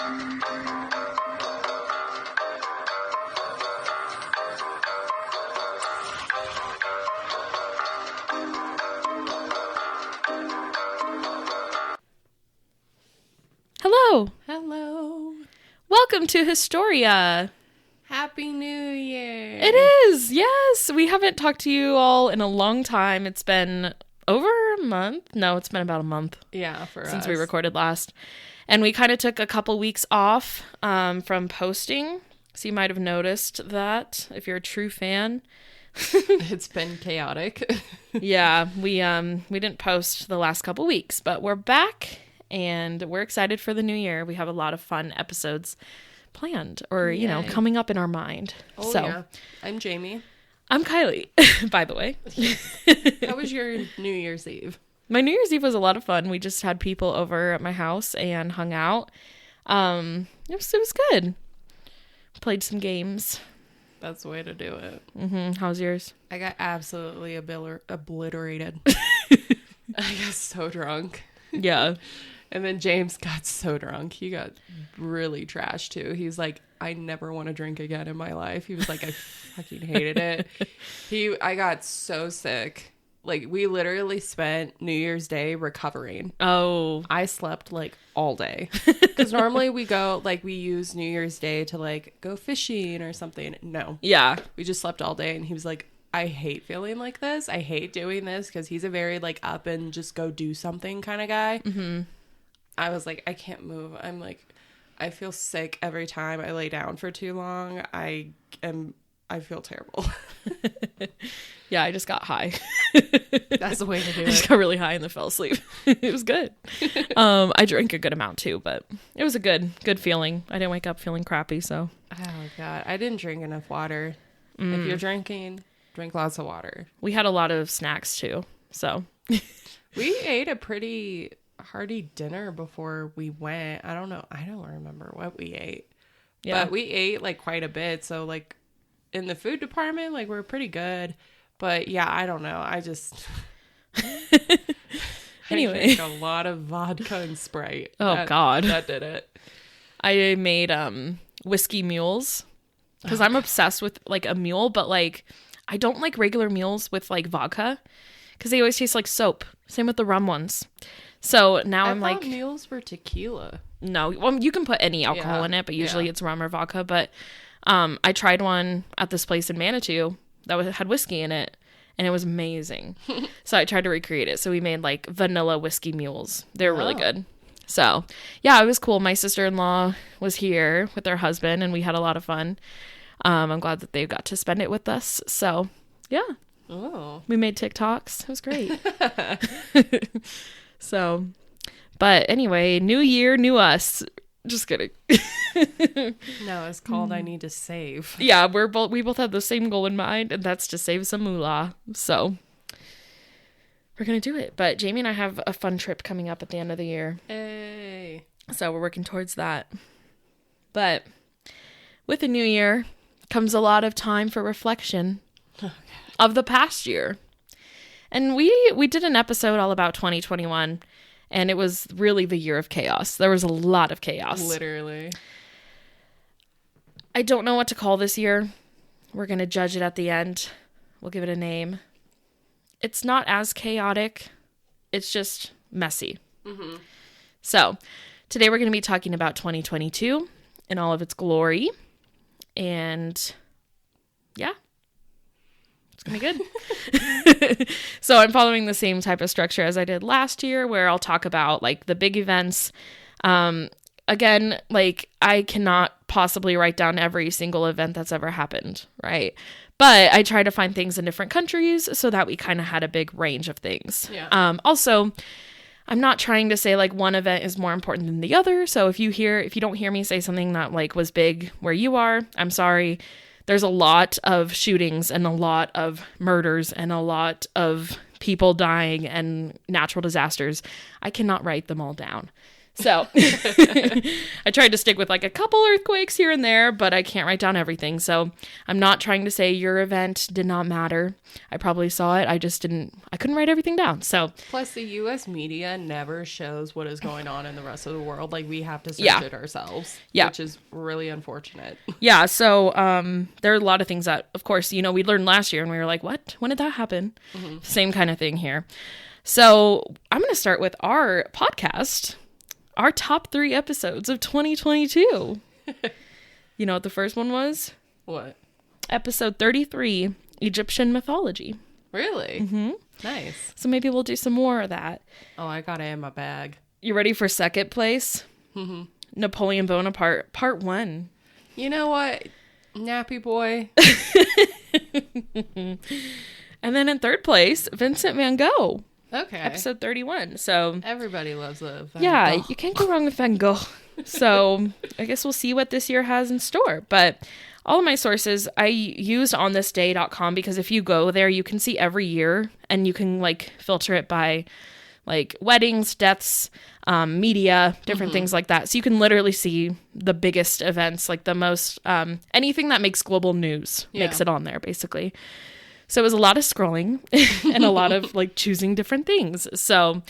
Hello. Hello. Welcome to Historia. Happy New Year. It is. Yes. We haven't talked to you all in a long time. It's been over a month. No, it's been about a month. Yeah, since we recorded last. And we kind of took a couple weeks off from posting. So you might have noticed that if you're a true fan. It's been chaotic. Yeah, we didn't post the last couple weeks, but we're back and we're excited for the new year. We have a lot of fun episodes planned or, you know, coming up in our mind. Oh, yeah. I'm Jamie. I'm Kylie, by the way. How was your New Year's Eve? My New Year's Eve was a lot of fun. We just had people over at my house and hung out. It was good. Played some games. That's the way to do it. Mm-hmm. How's yours? I got absolutely obliterated. I got so drunk. Yeah. And then James got so drunk. He got really trashed too. He's like, I never want to drink again in my life. He was like, I fucking hated it. I got so sick. Like, we literally spent New Year's Day recovering. Oh. I slept like all day. Because normally we use New Year's Day to like go fishing or something. No. Yeah. We just slept all day. And he was like, I hate feeling like this. I hate doing this. Because he's a very like up and just go do something kind of guy. Mm-hmm. I was like, I can't move. I'm like, I feel sick every time I lay down for too long. I feel terrible. Yeah, I just got high. That's the way to do it. I just got really high and then fell asleep. It was good. I drank a good amount too, but it was a good feeling. I didn't wake up feeling crappy, so. Oh, God. I didn't drink enough water. If you're drinking, drink lots of water. We had a lot of snacks too, so. We ate a pretty hearty dinner before we went. I don't remember what we ate. Yeah. But we ate like quite a bit, so like in the food department, like we're pretty good. But yeah, I don't know. I just anyway, I drank a lot of vodka and Sprite. Oh, God. That did it. I made whiskey mules because I'm obsessed with like a mule, but like I don't like regular mules with like vodka because they always taste like soap. Same with the rum ones. So now I'm like, mules were tequila. No, well, you can put any alcohol in it, but usually it's rum or vodka. But I tried one at this place in Manitou that had whiskey in it, and it was amazing. So I tried to recreate it. So we made like vanilla whiskey mules. They're really good. So yeah, it was cool. My sister-in-law was here with her husband, and we had a lot of fun. I'm glad that they got to spend it with us. So yeah, we made TikToks. It was great. So, but anyway, new year, new us. Just kidding. No, it's called I Need to Save. Yeah, we both have the same goal in mind, and that's to save some moolah. So we're gonna do it. But Jamie and I have a fun trip coming up at the end of the year. Hey. So we're working towards that. But with the new year comes a lot of time for reflection of the past year. And we did an episode all about 2021, and it was really the year of chaos. There was a lot of chaos. Literally. I don't know what to call this year. We're going to judge it at the end. We'll give it a name. It's not as chaotic. It's just messy. Mm-hmm. So today we're going to be talking about 2022 in all of its glory. And yeah. It's going to be good. So I'm following the same type of structure as I did last year, where I'll talk about like the big events. Again, like I cannot possibly write down every single event that's ever happened, right? But I try to find things in different countries so that we kind of had a big range of things. Yeah. Also, I'm not trying to say like one event is more important than the other. So if you don't hear me say something that like was big where you are, I'm sorry. There's a lot of shootings and a lot of murders and a lot of people dying and natural disasters. I cannot write them all down. So I tried to stick with like a couple earthquakes here and there, but I can't write down everything. So I'm not trying to say your event did not matter. I probably saw it. I couldn't write everything down. So plus the US media never shows what is going on in the rest of the world. Like we have to search it ourselves, which is really unfortunate. Yeah. So there are a lot of things that, of course, we learned last year and we were like, what? When did that happen? Same kind of thing here. So I'm going to start with our podcast. Our top 3 episodes of 2022. You know what the first one was? What? Episode 33, Egyptian mythology. Really? Mm-hmm. Nice. So maybe we'll do some more of that. Oh, I got it in my bag. You ready for second place? Mm-hmm. Napoleon Bonaparte, part 1. You know what? Nappy boy. And then in third place, Vincent Van Gogh. Okay. Episode 31. So everybody loves a Van Gogh. You can't go wrong with Van Gogh. So I guess we'll see what this year has in store. But all of my sources I used onthisday.com because if you go there, you can see every year and you can like filter it by like weddings, deaths, media, different things like that. So you can literally see the biggest events, like the most, anything that makes global news makes it on there basically. So it was a lot of scrolling and a lot of like choosing different things. So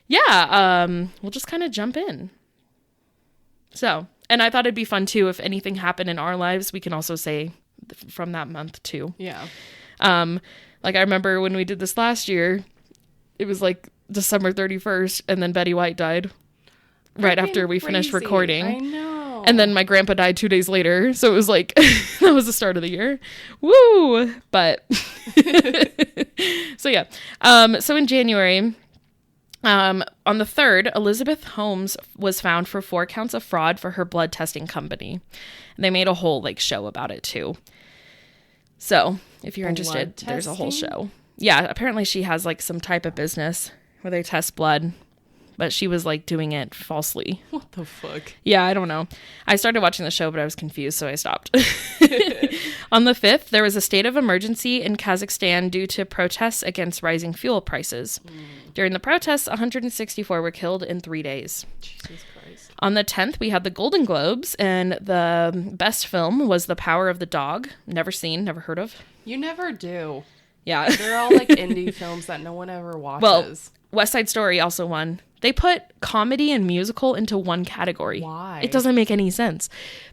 yeah, we'll just kind of jump in. So, and I thought it'd be fun too, if anything happened in our lives, we can also say from that month too. Yeah. Like I remember when we did this last year, it was like December 31st and then Betty White died right after we finished recording. I know. And then my grandpa died 2 days later. So it was like, that was the start of the year. Woo! But, so yeah. So in January, on the 3rd, Elizabeth Holmes was found for 4 counts of fraud for her blood testing company. And they made a whole like show about it too. So if you're interested, there's a whole show. Yeah, apparently she has like some type of business where they test blood. But she was like doing it falsely. What the fuck? Yeah, I don't know. I started watching the show, but I was confused, so I stopped. On the 5th, there was a state of emergency in Kazakhstan due to protests against rising fuel prices. During the protests, 164 were killed in 3 days. Jesus Christ. On the 10th, we had the Golden Globes, and the best film was The Power of the Dog. Never seen, never heard of. You never do. Yeah. They're all like indie films that no one ever watches. Well, West Side Story also won. They put comedy and musical into one category. Why? It doesn't make any sense.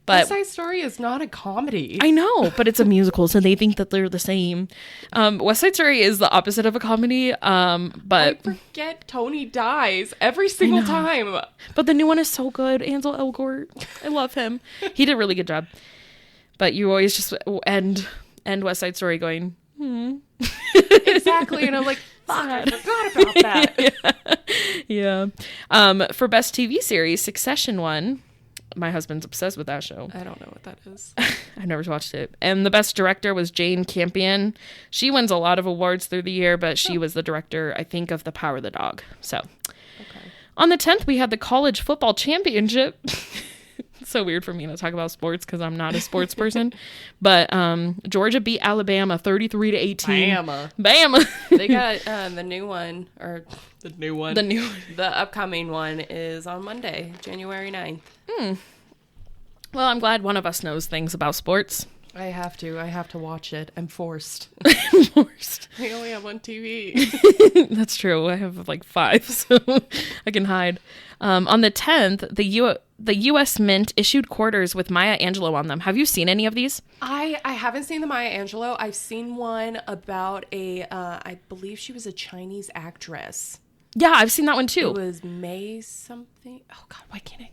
But West Side Story is not a comedy. I know, but it's a musical, so they think that they're the same. West Side Story is the opposite of a comedy. But I forget Tony dies every single time. But the new one is so good. Ansel Elgort. I love him. He did a really good job. But you always just end West Side Story going, Exactly. And I'm like, fuck, I forgot about that. Yeah. For best TV series, Succession won. My husband's obsessed with that show. I don't know what that is. I've never watched it. And the best director was Jane Campion. She wins a lot of awards through the year, but she was the director, I think, of The Power of the Dog. So, okay. On the 10th, we had the college football championship. It's so weird for me to talk about sports because I'm not a sports person. But Georgia beat Alabama 33-18. Bama. They got the new one, or the new one. The upcoming one is on Monday, January 9th. Well, I'm glad one of us knows things about sports. I have to watch it. I'm forced. Forced. I only have one TV. That's true. I have like 5, so I can hide. On the 10th, the U.S. Mint issued quarters with Maya Angelou on them. Have you seen any of these? I haven't seen the Maya Angelou. I've seen one about I believe she was a Chinese actress. Yeah, I've seen that one too. It was May something. Oh God, why can't I?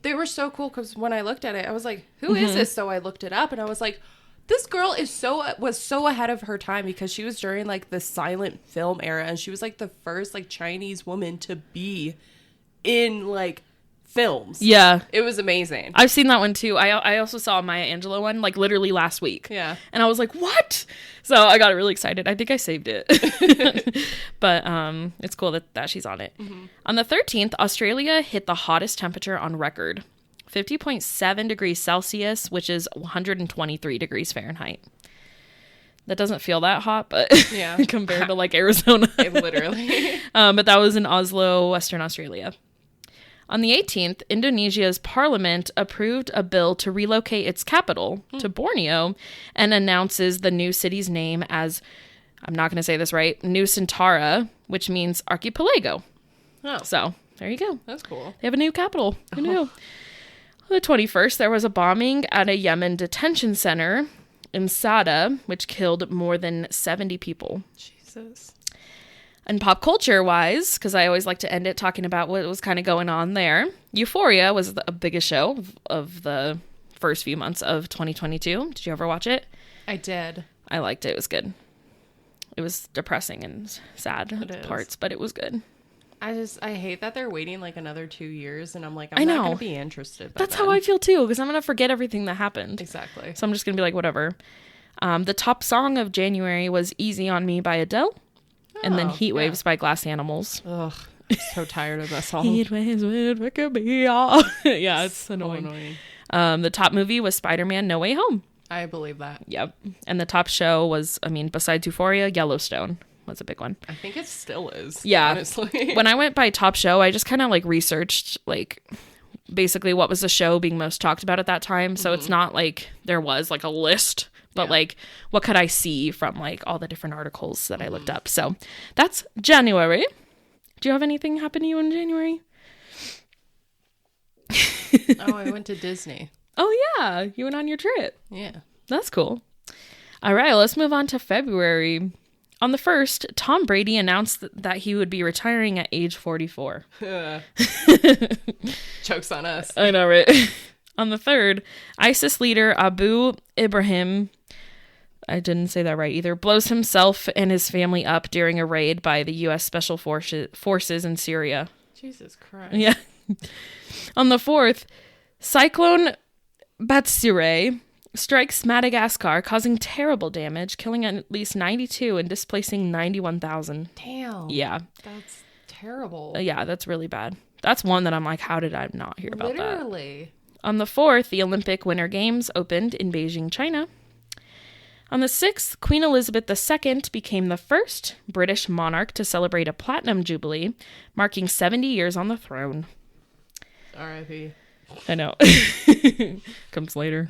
They were so cool because when I looked at it, I was like, "Who is this?" So I looked it up, and I was like, "This girl was so ahead of her time because she was during like the silent film era, and she was like the first like Chinese woman to be in like films." Yeah, it was amazing. I've seen that one too. I also saw a Maya Angelou one like literally last week. Yeah, and I was like, "What?" So I got really excited. I think I saved it. But it's cool that she's on it. On the 13th, Australia hit the hottest temperature on record, 50.7 degrees Celsius, which is 123 degrees Fahrenheit. That doesn't feel that hot, but yeah, compared to like Arizona, literally. But that was in Oslo, Western Australia. On the 18th, Indonesia's parliament approved a bill to relocate its capital to Borneo and announces the new city's name as, I'm not going to say this right, Nusantara, which means archipelago. Oh, So there you go. that's cool. They have a new capital. Who knew? On the 21st, there was a bombing at a Yemen detention center in Sada, which killed more than 70 people. Jesus. And pop culture wise, because I always like to end it talking about what was kind of going on there, Euphoria was the biggest show of the first few months of 2022. Did you ever watch it? I did. I liked it. It was good. It was depressing and sad parts, but it was good. I hate that they're waiting like another 2 years, and I'm like, I I'm know. not going to be interested. That's how I feel too, because I'm going to forget everything that happened. Exactly. So I'm just going to be like, whatever. The top song of January was Easy on Me by Adele. And then Heat Waves by Glass Animals. Ugh, I'm so tired of that song. Heat Waves with Wikipedia. Yeah, it's annoying. The top movie was Spider-Man No Way Home. I believe that. Yep. And the top show was, besides Euphoria, Yellowstone was a big one. I think it still is. Yeah. Honestly. When I went by top show, I just kind of like researched like basically what was the show being most talked about at that time. So it's not like there was like a list, but like what could I see from like all the different articles that I looked up. So that's January. Do you have anything happen to you in January? I went to Disney. Oh yeah, you went on your trip. Yeah. That's cool. All right, let's move on to February. On the 1st, Tom Brady announced that he would be retiring at age 44. Joke's on us. I know, right? On the 3rd, ISIS leader Abu Ibrahim, I didn't say that right either, blows himself and his family up during a raid by the U.S. Special Forces in Syria. Jesus Christ. Yeah. On the 4th, Cyclone Batsiré strikes Madagascar, causing terrible damage, killing at least 92 and displacing 91,000. Damn. Yeah. That's terrible. Yeah, that's really bad. That's one that I'm like, how did I not hear about that? Literally. On the 4th, the Olympic Winter Games opened in Beijing, China. On the 6th, Queen Elizabeth II became the first British monarch to celebrate a platinum jubilee, marking 70 years on the throne. R.I.P. I know. Comes later.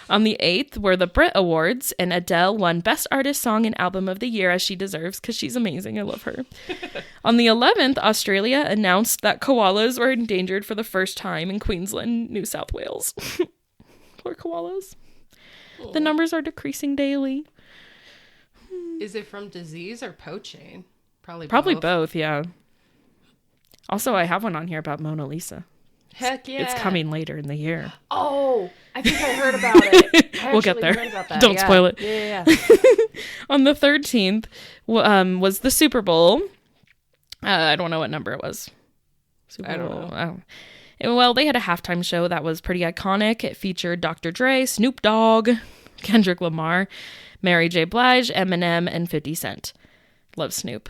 On the 8th were the Brit Awards, and Adele won Best Artist Song and Album of the Year, as she deserves, because she's amazing. I love her. On the 11th, Australia announced that koalas were endangered for the first time in Queensland, New South Wales. Poor koalas. Oh. The numbers are decreasing daily. Is it from disease or poaching? Probably both, yeah. Also, I have one on here about Mona Lisa. Heck yeah. It's coming later in the year. Oh, I think I heard about it. We'll get there. Don't spoil it. Yeah. On the 13th was the Super Bowl. I don't know what number it was. I don't know. Well, they had a halftime show that was pretty iconic. It featured Dr. Dre, Snoop Dogg, Kendrick Lamar, Mary J. Blige, Eminem, and 50 Cent. Love Snoop.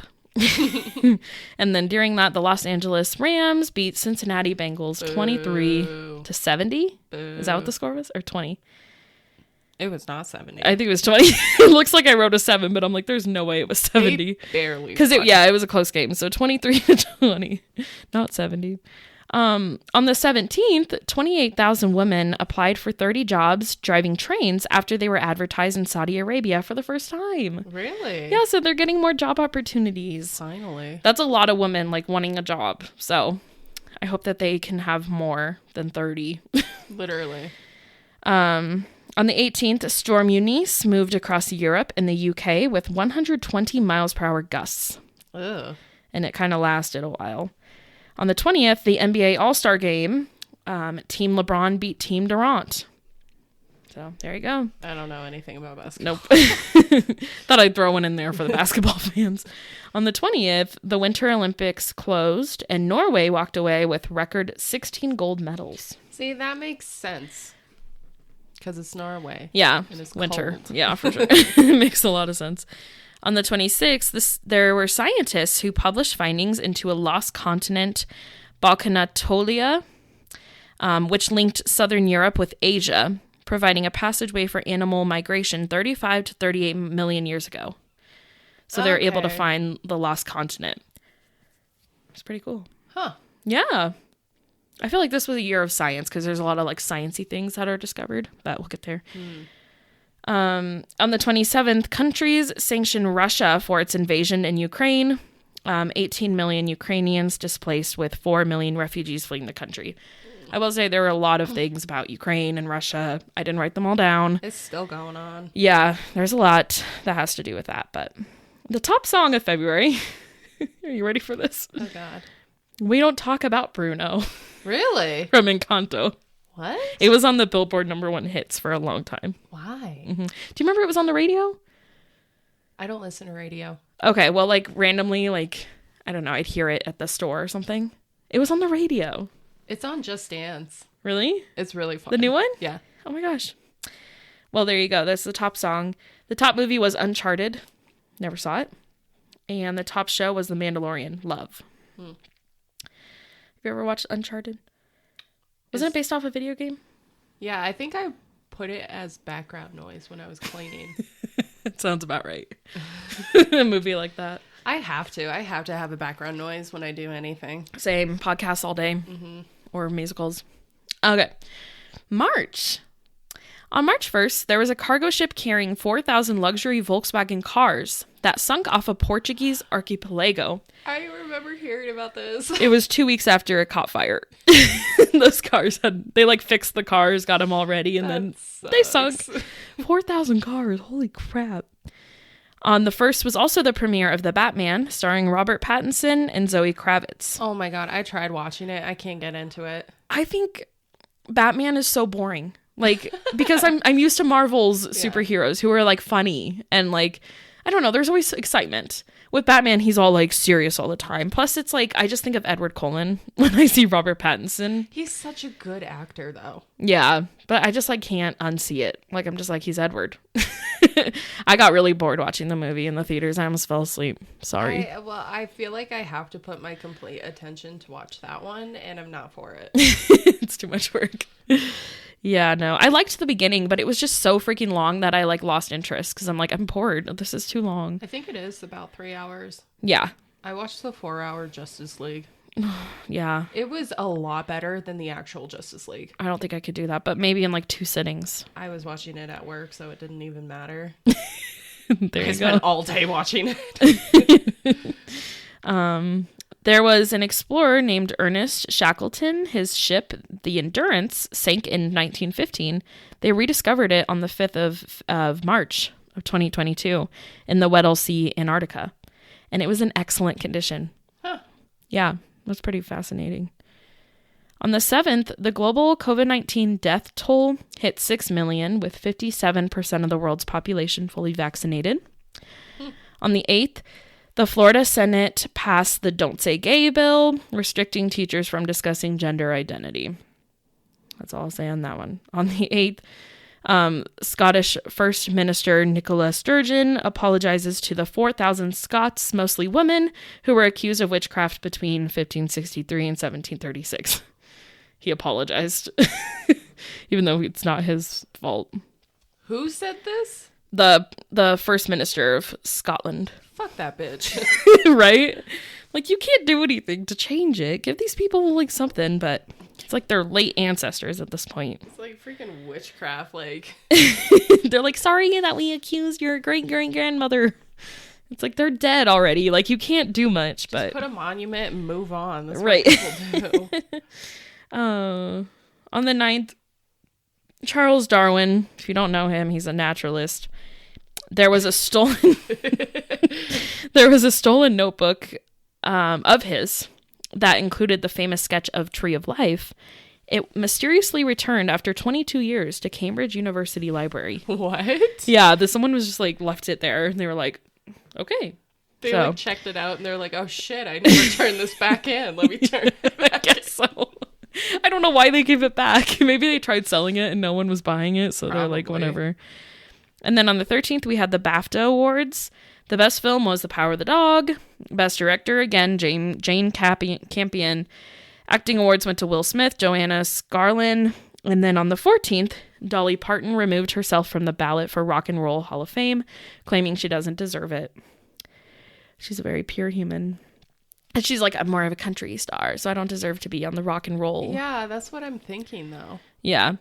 And then during that, the Los Angeles Rams beat Cincinnati Bengals 23-70. Is that what the score was? Or 20? It was not 70. I think it was 20. It looks like I wrote a 7, but I'm like, there's no way it was 70. They barely. Because it was a close game. So 23-20, not 70. On the 17th, 28,000 women applied for 30 jobs driving trains after they were advertised in Saudi Arabia for the first time. Really? Yeah, so they're getting more job opportunities. Finally. That's a lot of women like wanting a job. So I hope that they can have more than 30. Literally. On the 18th, Storm Eunice moved across Europe and the UK with 120 miles per hour gusts. Ugh. And it kind of lasted a while. On the 20th, the NBA All-Star Game, Team LeBron beat Team Durant. So, there you go. I don't know anything about basketball. Nope. Thought I'd throw one in there for the basketball fans. On the 20th, the Winter Olympics closed, and Norway walked away with record 16 gold medals. See, that makes sense. Because it's Norway. Yeah, and it's winter. cold. Yeah, for sure. It makes a lot of sense. On the 26th, there were scientists who published findings into a lost continent, Balkanatolia, which linked southern Europe with Asia, providing a passageway for animal migration 35 to 38 million years ago. So they were able to find the lost continent. It's pretty cool. Huh. Yeah. I feel like this was a year of science because there's a lot of like sciencey things that are discovered, but we'll get there. On the 27th, countries sanctioned Russia for its invasion in Ukraine. 18 million Ukrainians displaced with 4 million refugees fleeing the country. I will say there were a lot of things about Ukraine and Russia. I didn't write them all down. It's still going on. Yeah, there's a lot that has to do with that. But the top song of February, are you ready for this? Oh, God. We Don't Talk About Bruno. Really? From Encanto. What? It was on the Billboard #1 hits for a long time. Why? Do you remember it was on the radio? I don't listen to radio. Okay, well, like randomly, like, I don't know, I'd hear it at the store or something. It was on the radio. It's on Just Dance. Really? It's really fun. The new one? Yeah. Oh my gosh. Well, there you go. That's the top song. The top movie was Uncharted. Never saw it. And the top show was The Mandalorian. Love. Have you ever watched Uncharted? Wasn't it based off a video game? Yeah, I think I put it as background noise when I was cleaning. It sounds about right. A movie like that. I have to have a background noise when I do anything. Same. Podcasts all day. Or musicals. Okay. March. On March 1st, there was a cargo ship carrying 4,000 luxury Volkswagen cars that sunk off a Portuguese archipelago. I remember hearing about this. It was 2 weeks after it caught fire. Those cars they like fixed the cars, got them all ready, and then they sunk. 4,000 cars. Holy crap. On the 1st was also the premiere of The Batman, starring Robert Pattinson and Zoe Kravitz. Oh my God, I tried watching it. I can't get into it. I think Batman is so boring. Like, because I'm used to Marvel's superheroes who are like funny and like, I don't know, there's always excitement. With Batman, he's all like serious all the time. Plus, it's like, I just think of Edward Cullen when I see Robert Pattinson. He's such a good actor, though. Yeah, but I just like can't unsee it. Like, I'm just like, he's Edward. I got really bored watching the movie in the theaters. I almost fell asleep. Sorry. I feel like I have to put my complete attention to watch that one, and I'm not for it. It's too much work. Yeah, no. I liked the beginning, but it was just so freaking long that I like lost interest because I'm like, I'm bored. This is too long. I think it is about 3 hours. Yeah. I watched the 4-hour Justice League. Yeah. It was a lot better than the actual Justice League. I don't think I could do that, but maybe in like 2 sittings. I was watching it at work, so it didn't even matter. There you I spent all day watching it. There was an explorer named Ernest Shackleton. His ship, the Endurance, sank in 1915. They rediscovered it on the 5th of March of 2022 in the Weddell Sea, Antarctica. And it was in excellent condition. Huh. Yeah, it was pretty fascinating. On the 7th, the global COVID-19 death toll hit 6 million, with 57% of the world's population fully vaccinated. On the 8th, the Florida Senate passed the Don't Say Gay bill, restricting teachers from discussing gender identity. That's all I'll say on that one. On the 8th, Scottish First Minister Nicola Sturgeon apologizes to the 4,000 Scots, mostly women, who were accused of witchcraft between 1563 and 1736. He apologized, even though it's not his fault. Who said this? The First Minister of Scotland. Fuck that bitch. Right? Like, you can't do anything to change it. Give these people, like, something, but it's like their late ancestors at this point. It's like freaking witchcraft, like. They're like, sorry that we accused your great-great-grandmother. It's like, they're dead already. Like, you can't do much, but... Just put a monument and move on. That's right. what people do. On the 9th, Charles Darwin, if you don't know him, he's a naturalist. There was a stolen notebook of his that included the famous sketch of Tree of Life. It mysteriously returned after 22 years to Cambridge University Library. What? Yeah, someone was just like left it there, and they were like, okay. They like checked it out, and they're like, oh shit, I never turned this back in. Let me turn it back. I guess so. I don't know why they gave it back. Maybe they tried selling it and no one was buying it, so they're like, whatever. And then on the 13th, we had the BAFTA Awards. The best film was The Power of the Dog. Best director, again, Jane Campion. Acting awards went to Will Smith, Joanna Scarlin. And then on the 14th, Dolly Parton removed herself from the ballot for Rock and Roll Hall of Fame, claiming she doesn't deserve it. She's a very pure human. And she's like, I'm more of a country star, so I don't deserve to be on the rock and roll. Yeah, that's what I'm thinking, though. Yeah.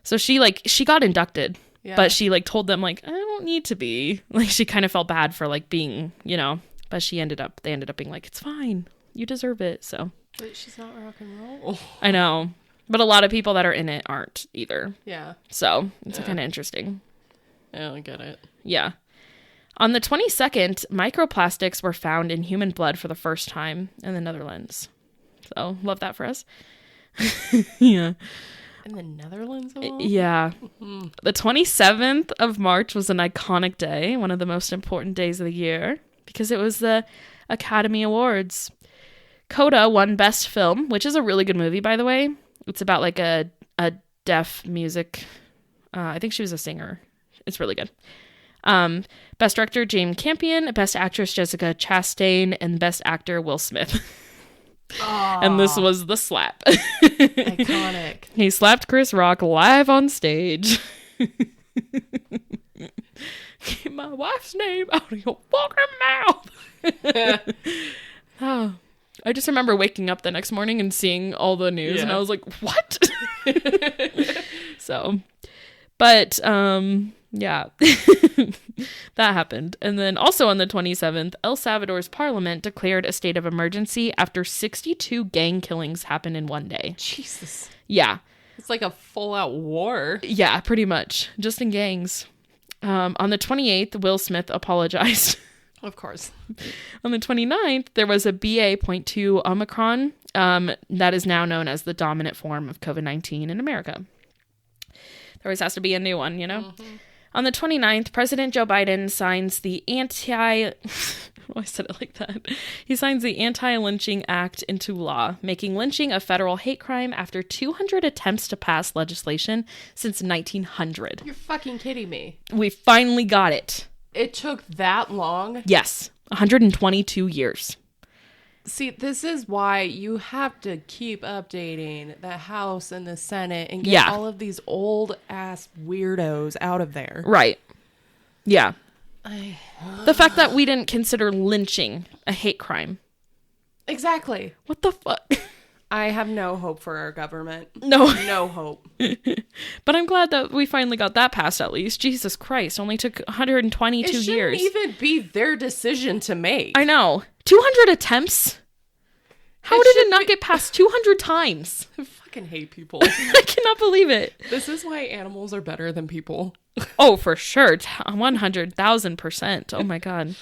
So she got inducted, Yeah. but she like told them like, I don't need to be. Like she kind of felt bad for like being, but they ended up being like, it's fine. You deserve it. So. But she's not rock and roll. I know. But a lot of people that are in it aren't either. Yeah. So it's kind of interesting. I don't get it. Yeah. On the 22nd, microplastics were found in human blood for the first time in the Netherlands. So love that for us. Yeah. In the Netherlands? Of all? Yeah. The 27th of March was an iconic day, one of the most important days of the year, because it was the Academy Awards. Coda won Best Film, which is a really good movie, by the way. It's about like a deaf music. I think she was a singer. It's really good. Best Director, Jane Campion. Best Actress, Jessica Chastain. And Best Actor, Will Smith. And this was the slap. Iconic. He slapped Chris Rock live on stage. Get my wife's name out of your fucking mouth. Oh, I just remember waking up the next morning and seeing all the news, and I was like, what? So, but, yeah, that happened. And then also on the 27th, El Salvador's parliament declared a state of emergency after 62 gang killings happened in one day. Jesus. Yeah. It's like a full-out war. Yeah, pretty much. Just in gangs. On the 28th, Will Smith apologized. Of course. On the 29th, there was a BA.2 Omicron that is now known as the dominant form of COVID-19 in America. There always has to be a new one, Mm-hmm. On the 29th, President Joe Biden signs the I said it like that. He signs the Anti-Lynching Act into law, making lynching a federal hate crime after 200 attempts to pass legislation since 1900. You're fucking kidding me. We finally got it. It took that long? Yes, 122 years. See, this is why you have to keep updating the House and the Senate and get all of these old ass weirdos out of there. Right. Yeah. The fact that we didn't consider lynching a hate crime. Exactly. What the fuck? I have no hope for our government. No. No hope. But I'm glad that we finally got that passed at least. Jesus Christ. Only took 122 years. It shouldn't even be their decision to make. I know. 200 attempts? How did it not get passed 200 times? I fucking hate people. I cannot believe it. This is why animals are better than people. Oh, for sure. 100,000%. Oh my God.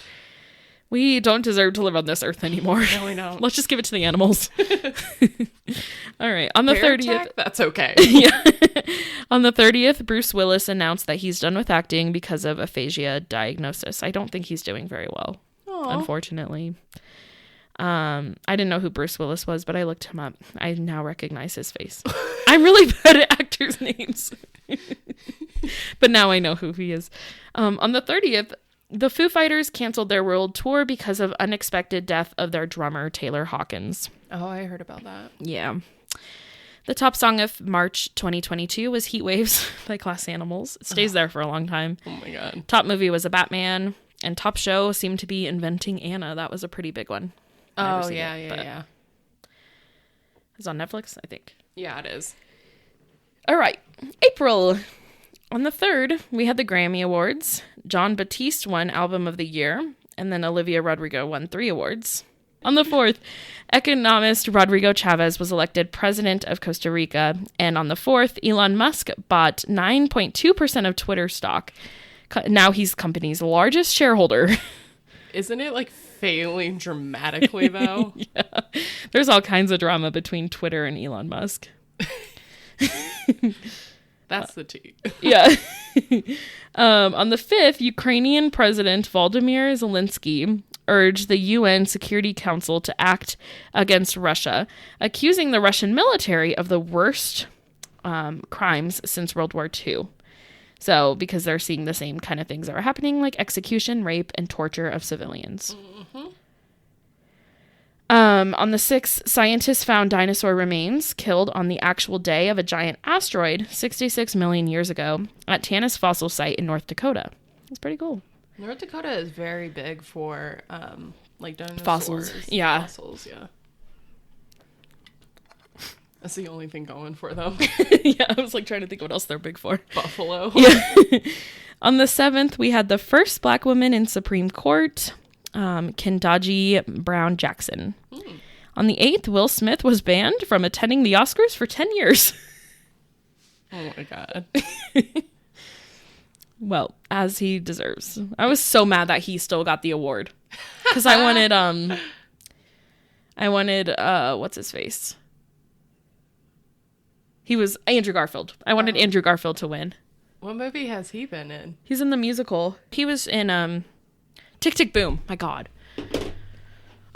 We don't deserve to live on this earth anymore. No, we don't. Let's just give it to the animals. All right. On the 30th. Attack? That's okay. Yeah. On the 30th, Bruce Willis announced that he's done with acting because of aphasia diagnosis. I don't think he's doing very well, unfortunately. I didn't know who Bruce Willis was, but I looked him up. I now recognize his face. I'm really bad at actors' names. But now I know who he is. On the 30th, the Foo Fighters canceled their world tour because of unexpected death of their drummer, Taylor Hawkins. Oh, I heard about that. Yeah. The top song of March 2022 was Heat Waves by Glass Animals. It stays there for a long time. Oh my God. Top movie was A Batman. And top show seemed to be Inventing Anna. That was a pretty big one. Oh, yeah. It's on Netflix, I think. Yeah, it is. All right. April. On the 3rd, we had the Grammy Awards. Jon Batiste won Album of the Year, and then Olivia Rodrigo won 3 awards. On the 4th, economist Rodrigo Chavez was elected president of Costa Rica, and on the 4th, Elon Musk bought 9.2% of Twitter stock. Now he's company's largest shareholder. Isn't it like failing dramatically though? Yeah. There's all kinds of drama between Twitter and Elon Musk. That's the tea. Yeah. On the 5th, Ukrainian President Volodymyr Zelensky urged the UN Security Council to act against Russia, accusing the Russian military of the worst crimes since World War II. So, because they're seeing the same kind of things that are happening, like execution, rape, and torture of civilians. Mm-hmm. On the 6th, scientists found dinosaur remains killed on the actual day of a giant asteroid 66 million years ago at Tanis Fossil Site in North Dakota. That's pretty cool. North Dakota is very big for like dinosaurs. Fossils. Yeah. Fossils, yeah. That's the only thing going for them. Yeah, I was like trying to think what else they're big for. Buffalo. Yeah. On the 7th, we had the first Black woman in Supreme Court, Kendaji Brown Jackson. On the 8th, Will Smith was banned from attending the Oscars for 10 years. Oh my God. Well, as he deserves. I was so mad that he still got the award. Because I wanted, what's his face? He was Andrew Garfield. I wanted Andrew Garfield to win. What movie has he been in? He's in the musical. He was in Tick, Tick, Boom. My God.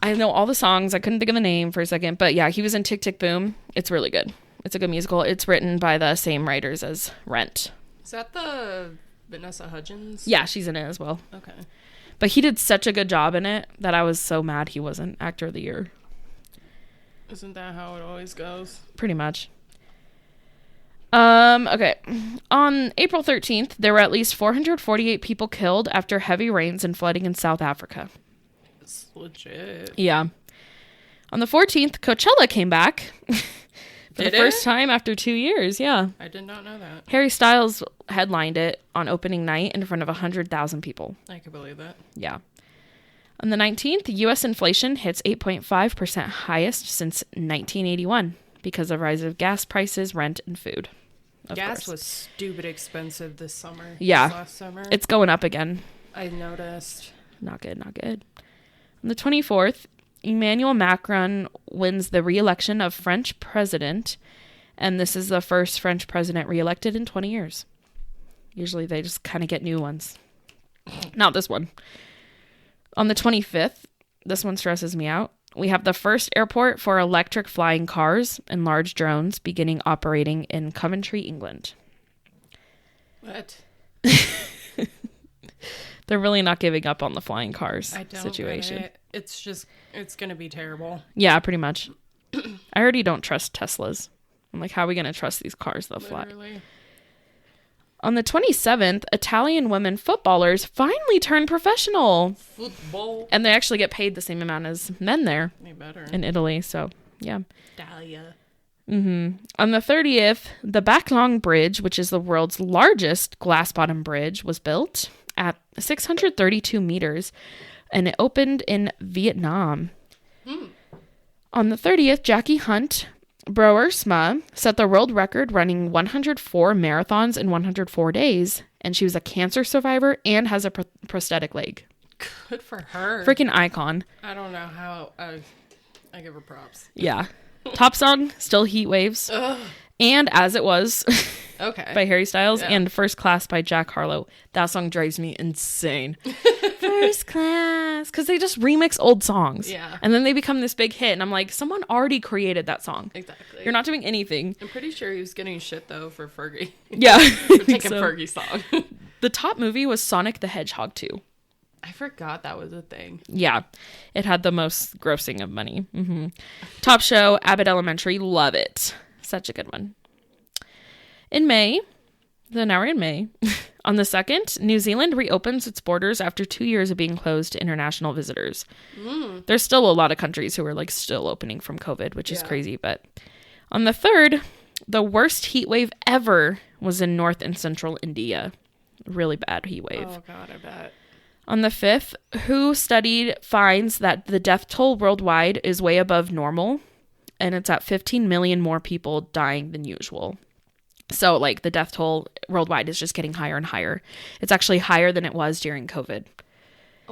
I know all the songs. I couldn't think of the name for a second. But yeah, he was in Tick, Tick, Boom. It's really good. It's a good musical. It's written by the same writers as Rent. Is that the Vanessa Hudgens? Yeah, she's in it as well. Okay. But he did such a good job in it that I was so mad he wasn't Actor of the Year. Isn't that how it always goes? Pretty much. Okay. On April 13th, there were at least 448 people killed after heavy rains and flooding in South Africa. It's legit. Yeah. On the 14th, Coachella came back for the first time after 2 years. Yeah. I did not know that. Harry Styles headlined it on opening night in front of 100,000 people. I could believe that. Yeah. On the 19th, U.S. inflation hits 8.5%, highest since 1981 because of rise of gas prices, rent, and food. Gas was stupid expensive this summer. Yeah. This last summer. It's going up again. I noticed. Not good, not good. On the 24th, Emmanuel Macron wins the re-election of French president, and this is the first French president re-elected in 20 years. Usually they just kind of get new ones. Not this one. On the 25th, this one stresses me out. We have the first airport for electric flying cars and large drones beginning operating in Coventry, England. What? They're really not giving up on the flying cars situation. Get it. It's going to be terrible. Yeah, pretty much. I already don't trust Teslas. I'm like, how are we going to trust these cars that fly? Literally. On the 27th, Italian women footballers finally turned professional. Football. And they actually get paid the same amount as men there They better. in Italy. So, yeah. Dahlia. On the 30th, the Backlong Bridge, which is the world's largest glass bottom bridge, was built at 632 meters. And it opened in Vietnam. On the 30th, Jackie Hunt Broersma set the world record running 104 marathons in 104 days, and she was a cancer survivor and has a prosthetic leg. Good for her. Freaking icon. I don't know how. I give her props. Yeah. Top song, still Heat Waves. Ugh. And As It Was Okay. by Harry Styles, Yeah. and First Class by Jack Harlow. That song drives me insane. First Class. Because they just remix old songs. Yeah. And then they become this big hit, and I'm like, someone already created that song. Exactly. You're not doing anything. I'm pretty sure he was getting shit though for Fergie. Yeah. For taking Fergie's song. The top movie was Sonic the Hedgehog 2. I forgot that was a thing. Yeah. It had the most grossing of money. Top show, Abbott Elementary. Love it. Such a good one. In May, now we're in May. On the 2nd, New Zealand reopens its borders after 2 years of being closed to international visitors. There's still a lot of countries who are like still opening from COVID, which is crazy. But on the 3rd, the worst heat wave ever was in North and Central India. Really bad heat wave. Oh God, I bet. On the 5th, WHO studied finds that the death toll worldwide is way above normal, and it's at 15 million more people dying than usual. So, like, the death toll worldwide is just getting higher and higher. It's actually higher than it was during COVID.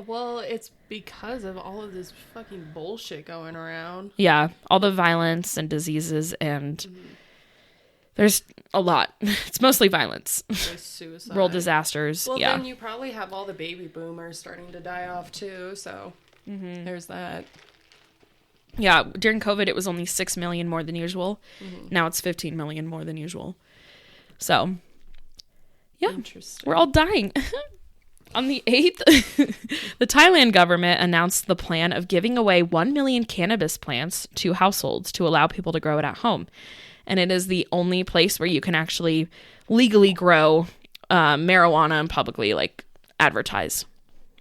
Well, it's because of all of this fucking bullshit going around. Yeah, all the violence and diseases, and there's a lot. It's mostly violence. There's suicide. World disasters. Well, yeah. then you probably have all the baby boomers starting to die off too, so there's that. Yeah, during COVID, it was only 6 million more than usual. Now it's 15 million more than usual. So, yeah, Interesting. we're all dying. On the 8th, the Thailand government announced the plan of giving away 1 million cannabis plants to households to allow people to grow it at home. And it is the only place where you can actually legally grow marijuana and publicly, like, advertise.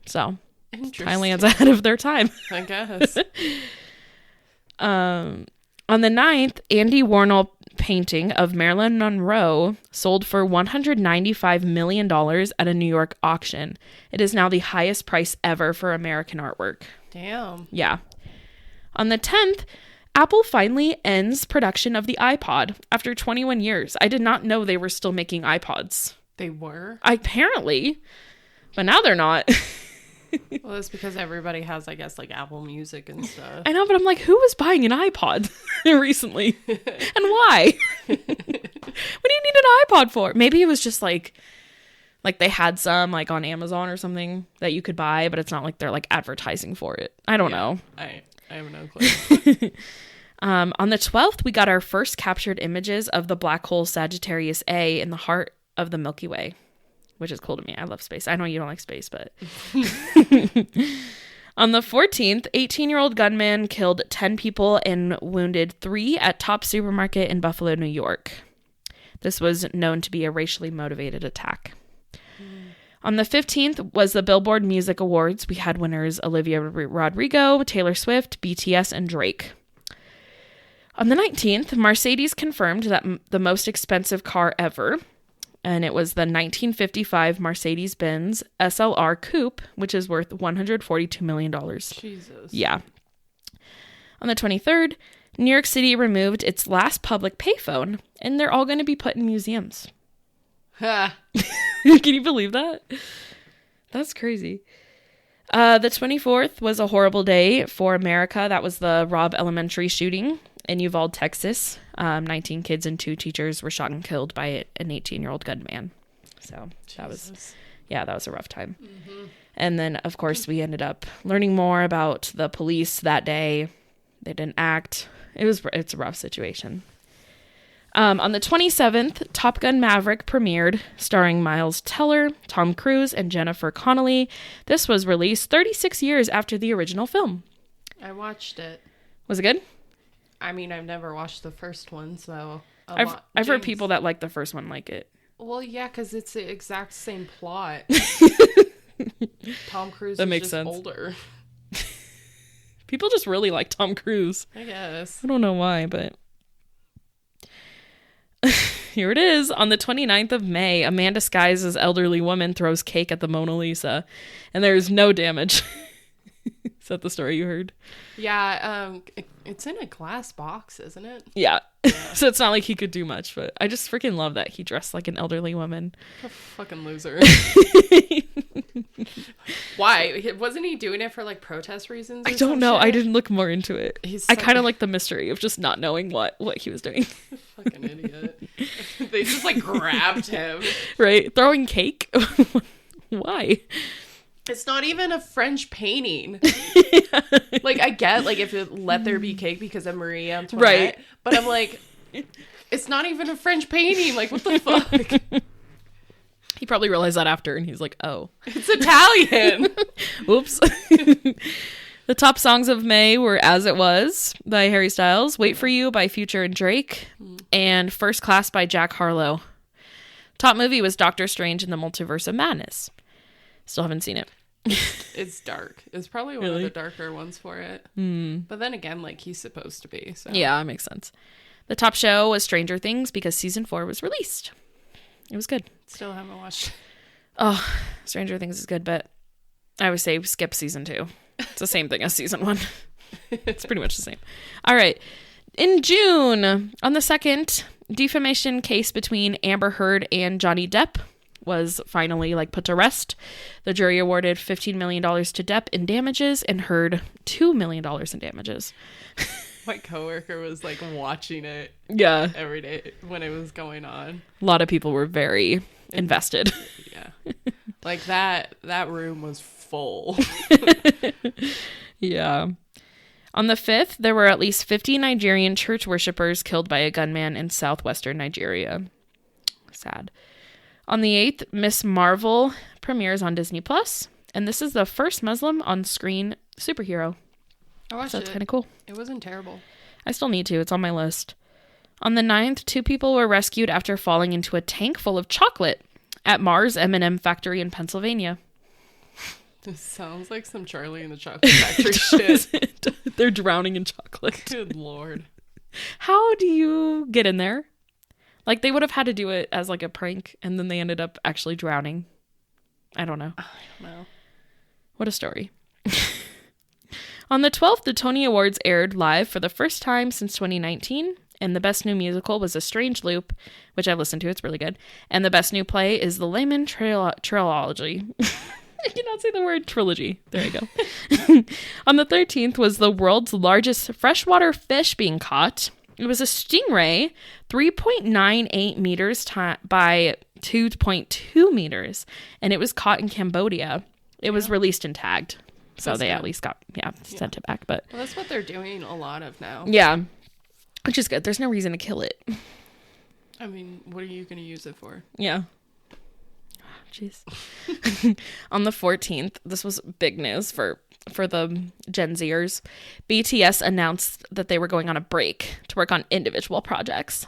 So Interesting. Thailand's ahead of their time. I guess. On the 9th, Andy Warhol painting of Marilyn Monroe sold for $195 million at a New York auction. It is now the highest price ever for American artwork. Damn. Yeah. On the 10th, Apple finally ends production of the iPod after 21 years. I did not know they were still making iPods. They were? Apparently. But now they're not. Well, that's because everybody has, I guess, like Apple Music and stuff. I know, but I'm like, who was buying an iPod recently? And why? What do you need an iPod for? Maybe it was just like they had some like on Amazon or something that you could buy, but it's not like they're like advertising for it. I don't know. I have no clue. On the 12th, we got our first captured images of the black hole Sagittarius A in the heart of the Milky Way, which is cool to me. I love space. I know you don't like space, but... On the 14th, 18-year-old gunman killed 10 people and wounded 3 at Top Supermarket in Buffalo, New York. This was known to be a racially motivated attack. On the 15th was the Billboard Music Awards. We had winners Olivia Rodrigo, Taylor Swift, BTS, and Drake. On the 19th, Mercedes confirmed that the most expensive car ever, and it was the 1955 Mercedes-Benz SLR Coupe, which is worth $142 million. Jesus. Yeah. On the 23rd, New York City removed its last public payphone, and they're all going to be put in museums. Ha. Can you believe that? That's crazy. The 24th was a horrible day for America. That was the Robb Elementary shooting in Uvalde, Texas. 19 kids and 2 teachers were shot and killed by an 18-year-old gunman. So that was a rough time. Mm-hmm. And then, of course, we ended up learning more about the police that day. They didn't act. It's a rough situation. On the 27th, Top Gun Maverick premiered, starring Miles Teller, Tom Cruise, and Jennifer Connelly. This was released 36 years after the original film. I watched it. Was it good? I mean, I've never watched the first one, so... I've heard people that like the first one like it. Well, yeah, because it's the exact same plot. Tom Cruise that is makes just sense. older. People just really like Tom Cruise. I guess. I don't know why, but... Here it is. On the 29th of May, a man disguised as elderly woman throws cake at the Mona Lisa, and there is no damage. Is that the story you heard? Yeah, it's in a glass box, isn't it? Yeah. So it's not like he could do much, but I just freaking love that he dressed like an elderly woman. What a fucking loser. Why? Wasn't he doing it for like protest reasons? I don't know. I didn't look more into it. I kind of like the mystery of just not knowing what he was doing. Fucking idiot. They just like grabbed him. Right? Throwing cake? Why? It's not even a French painting. Like, I get, like, if it let there be cake because of Marie Antoinette. Right. But I'm like, it's not even a French painting. Like, what the fuck? He probably realized that after, and he's like, oh. It's Italian. Whoops. The top songs of May were As It Was by Harry Styles, Wait For You by Future and Drake, and First Class by Jack Harlow. Top movie was Doctor Strange in the Multiverse of Madness. Still haven't seen it. It's dark. It's probably one of the darker ones for it. But then again, like, he's supposed to be. So. Yeah, that makes sense. The top show was Stranger Things because season 4 was released. It was good. Still haven't watched. Oh, Stranger Things is good, but I would say skip season 2. It's the same thing as season 1. It's pretty much the same. All right. In June, on the 2nd, defamation case between Amber Heard and Johnny Depp was finally put to rest. The jury awarded $15 million to Depp in damages and Heard $2 million in damages. My coworker was watching it every day when it was going on. A lot of people were very invested. Yeah. Like that room was full. Yeah. On the 5th, there were at least 50 Nigerian church worshippers killed by a gunman in southwestern Nigeria. Sad. On the 8th, Miss Marvel premieres on Disney+, and this is the first Muslim on-screen superhero. I watched it. That's kind of cool. It wasn't terrible. I still need to. It's on my list. On the 9th, 2 people were rescued after falling into a tank full of chocolate at Mars M&M factory in Pennsylvania. Sounds like some Charlie and the Chocolate Factory shit. They're drowning in chocolate. Good lord. How do you get in there? Like, they would have had to do it as like a prank, and then they ended up actually drowning. I don't know. What a story. On the 12th, the Tony Awards aired live for the first time since 2019, and the best new musical was A Strange Loop, which I listened to. It's really good. And the best new play is The Layman Trilogy. I cannot say the word trilogy. There you go. On the 13th was the world's largest freshwater fish being caught. It was a stingray, 3.98 meters by 2.2 meters, and it was caught in Cambodia. It was released and tagged. So they at least got, sent it back. But well, that's what they're doing a lot of now. Yeah, which is good. There's no reason to kill it. I mean, what are you going to use it for? Yeah. Jeez. On the 14th, this was big news for the Gen Zers. BTS announced that they were going on a break to work on individual projects.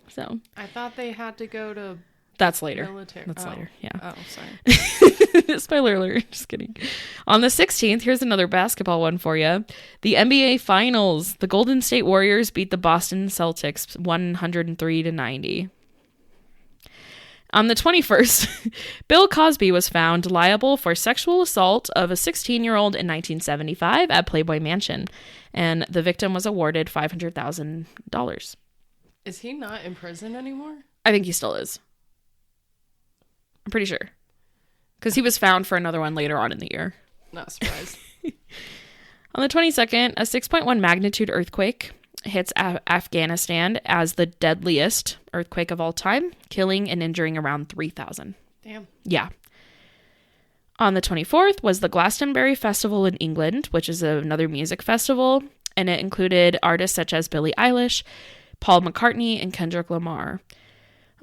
So I thought they had to go to that's later. Military. That's later. Yeah. Oh, sorry. Spoiler alert. Just kidding. On the 16th, here's another basketball one for you. The NBA Finals. The Golden State Warriors beat the Boston Celtics 103-90. On the 21st, Bill Cosby was found liable for sexual assault of a 16-year-old in 1975 at Playboy Mansion, and the victim was awarded $500,000. Is he not in prison anymore? I think he still is. I'm pretty sure. Because he was found for another one later on in the year. Not surprised. On the 22nd, a 6.1 magnitude earthquake hits Afghanistan as the deadliest earthquake of all time, killing and injuring around 3,000. Damn. Yeah. On the 24th was the Glastonbury Festival in England, which is another music festival, and it included artists such as Billie Eilish, Paul McCartney, and Kendrick Lamar.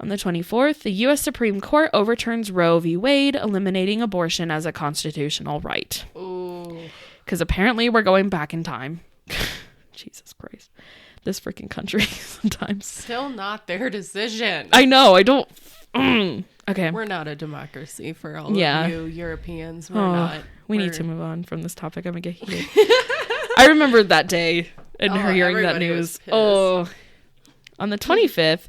On the 24th, the U.S. Supreme Court overturns Roe v. Wade, eliminating abortion as a constitutional right. Ooh. Because apparently we're going back in time. Jesus Christ. This freaking country sometimes. Still not their decision. I know. I don't. Okay. We're not a democracy for all of you Europeans. We're not. We need to move on from this topic. I'm going to get heated. I remember that day and her hearing that news. Oh. On the 25th,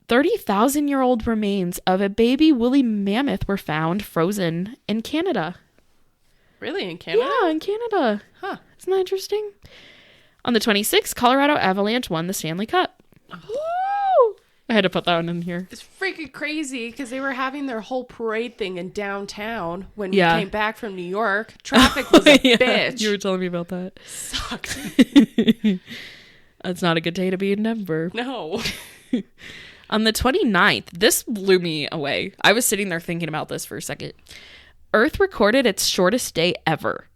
30,000-year-old remains of a baby woolly mammoth were found frozen in Canada. Really? In Canada? Yeah, in Canada. Huh. Isn't that interesting? On the 26th, Colorado Avalanche won the Stanley Cup. Woo! I had to put that one in here. It's freaking crazy because they were having their whole parade thing in downtown when you came back from New York. Traffic was a bitch. You were telling me about that. Sucked. It's not a good day to be in Denver. No. On the 29th, this blew me away. I was sitting there thinking about this for a second. Earth recorded its shortest day ever.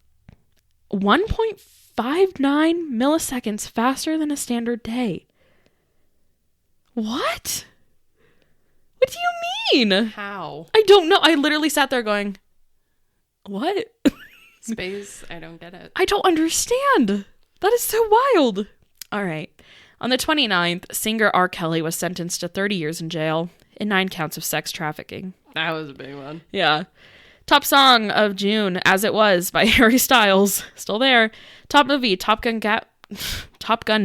1.59 milliseconds faster than a standard day. What? What do you mean? How? I don't know. I literally sat there going, what? Space, I don't get it. I don't understand. That is so wild. All right. On the 29th, singer R. Kelly was sentenced to 30 years in jail and 9 counts of sex trafficking. That was a big one. Yeah. Top song of June, As It Was by Harry Styles. Still there. Top movie, Top Gun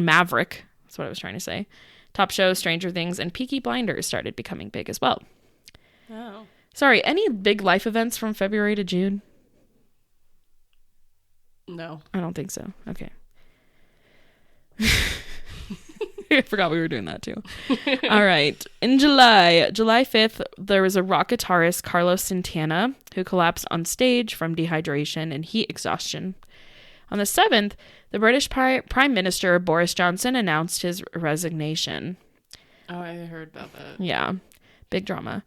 Maverick. That's what I was trying to say. Top show, Stranger Things, and Peaky Blinders started becoming big as well. Oh. Sorry, any big life events from February to June? No. I don't think so. Okay. I forgot we were doing that too. All right. In July 5th, there was a rock guitarist, Carlos Santana, who collapsed on stage from dehydration and heat exhaustion. On the 7th, the British Prime Minister, Boris Johnson, announced his resignation. Oh, I heard about that. Yeah. Big drama.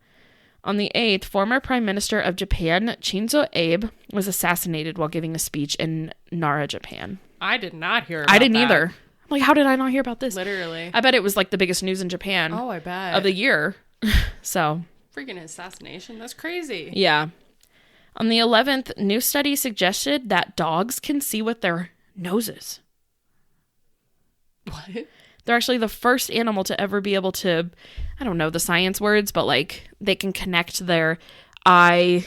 On the 8th, former Prime Minister of Japan, Shinzo Abe, was assassinated while giving a speech in Nara, Japan. I did not hear about that. I didn't either. Like, how did I not hear about this? Literally. I bet it was like the biggest news in Japan. Oh, I bet. Of the year. So. Freaking assassination. That's crazy. Yeah. On the 11th, new study suggested that dogs can see with their noses. What? They're actually the first animal to ever be able to, I don't know the science words, but like they can connect their eye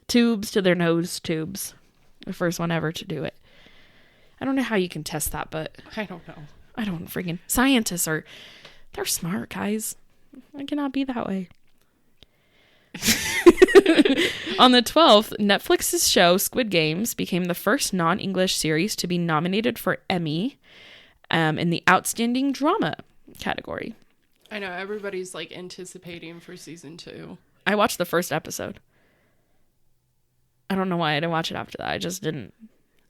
tubes to their nose tubes. The first one ever to do it. I don't know how you can test that, but I don't know. I don't freaking scientists they're smart, guys. I cannot be that way. On the 12th, Netflix's show Squid Games became the first non-English series to be nominated for Emmy in the Outstanding Drama category. I know, everybody's like anticipating for season 2. I watched the first episode. I don't know why I didn't watch it after that. I just didn't.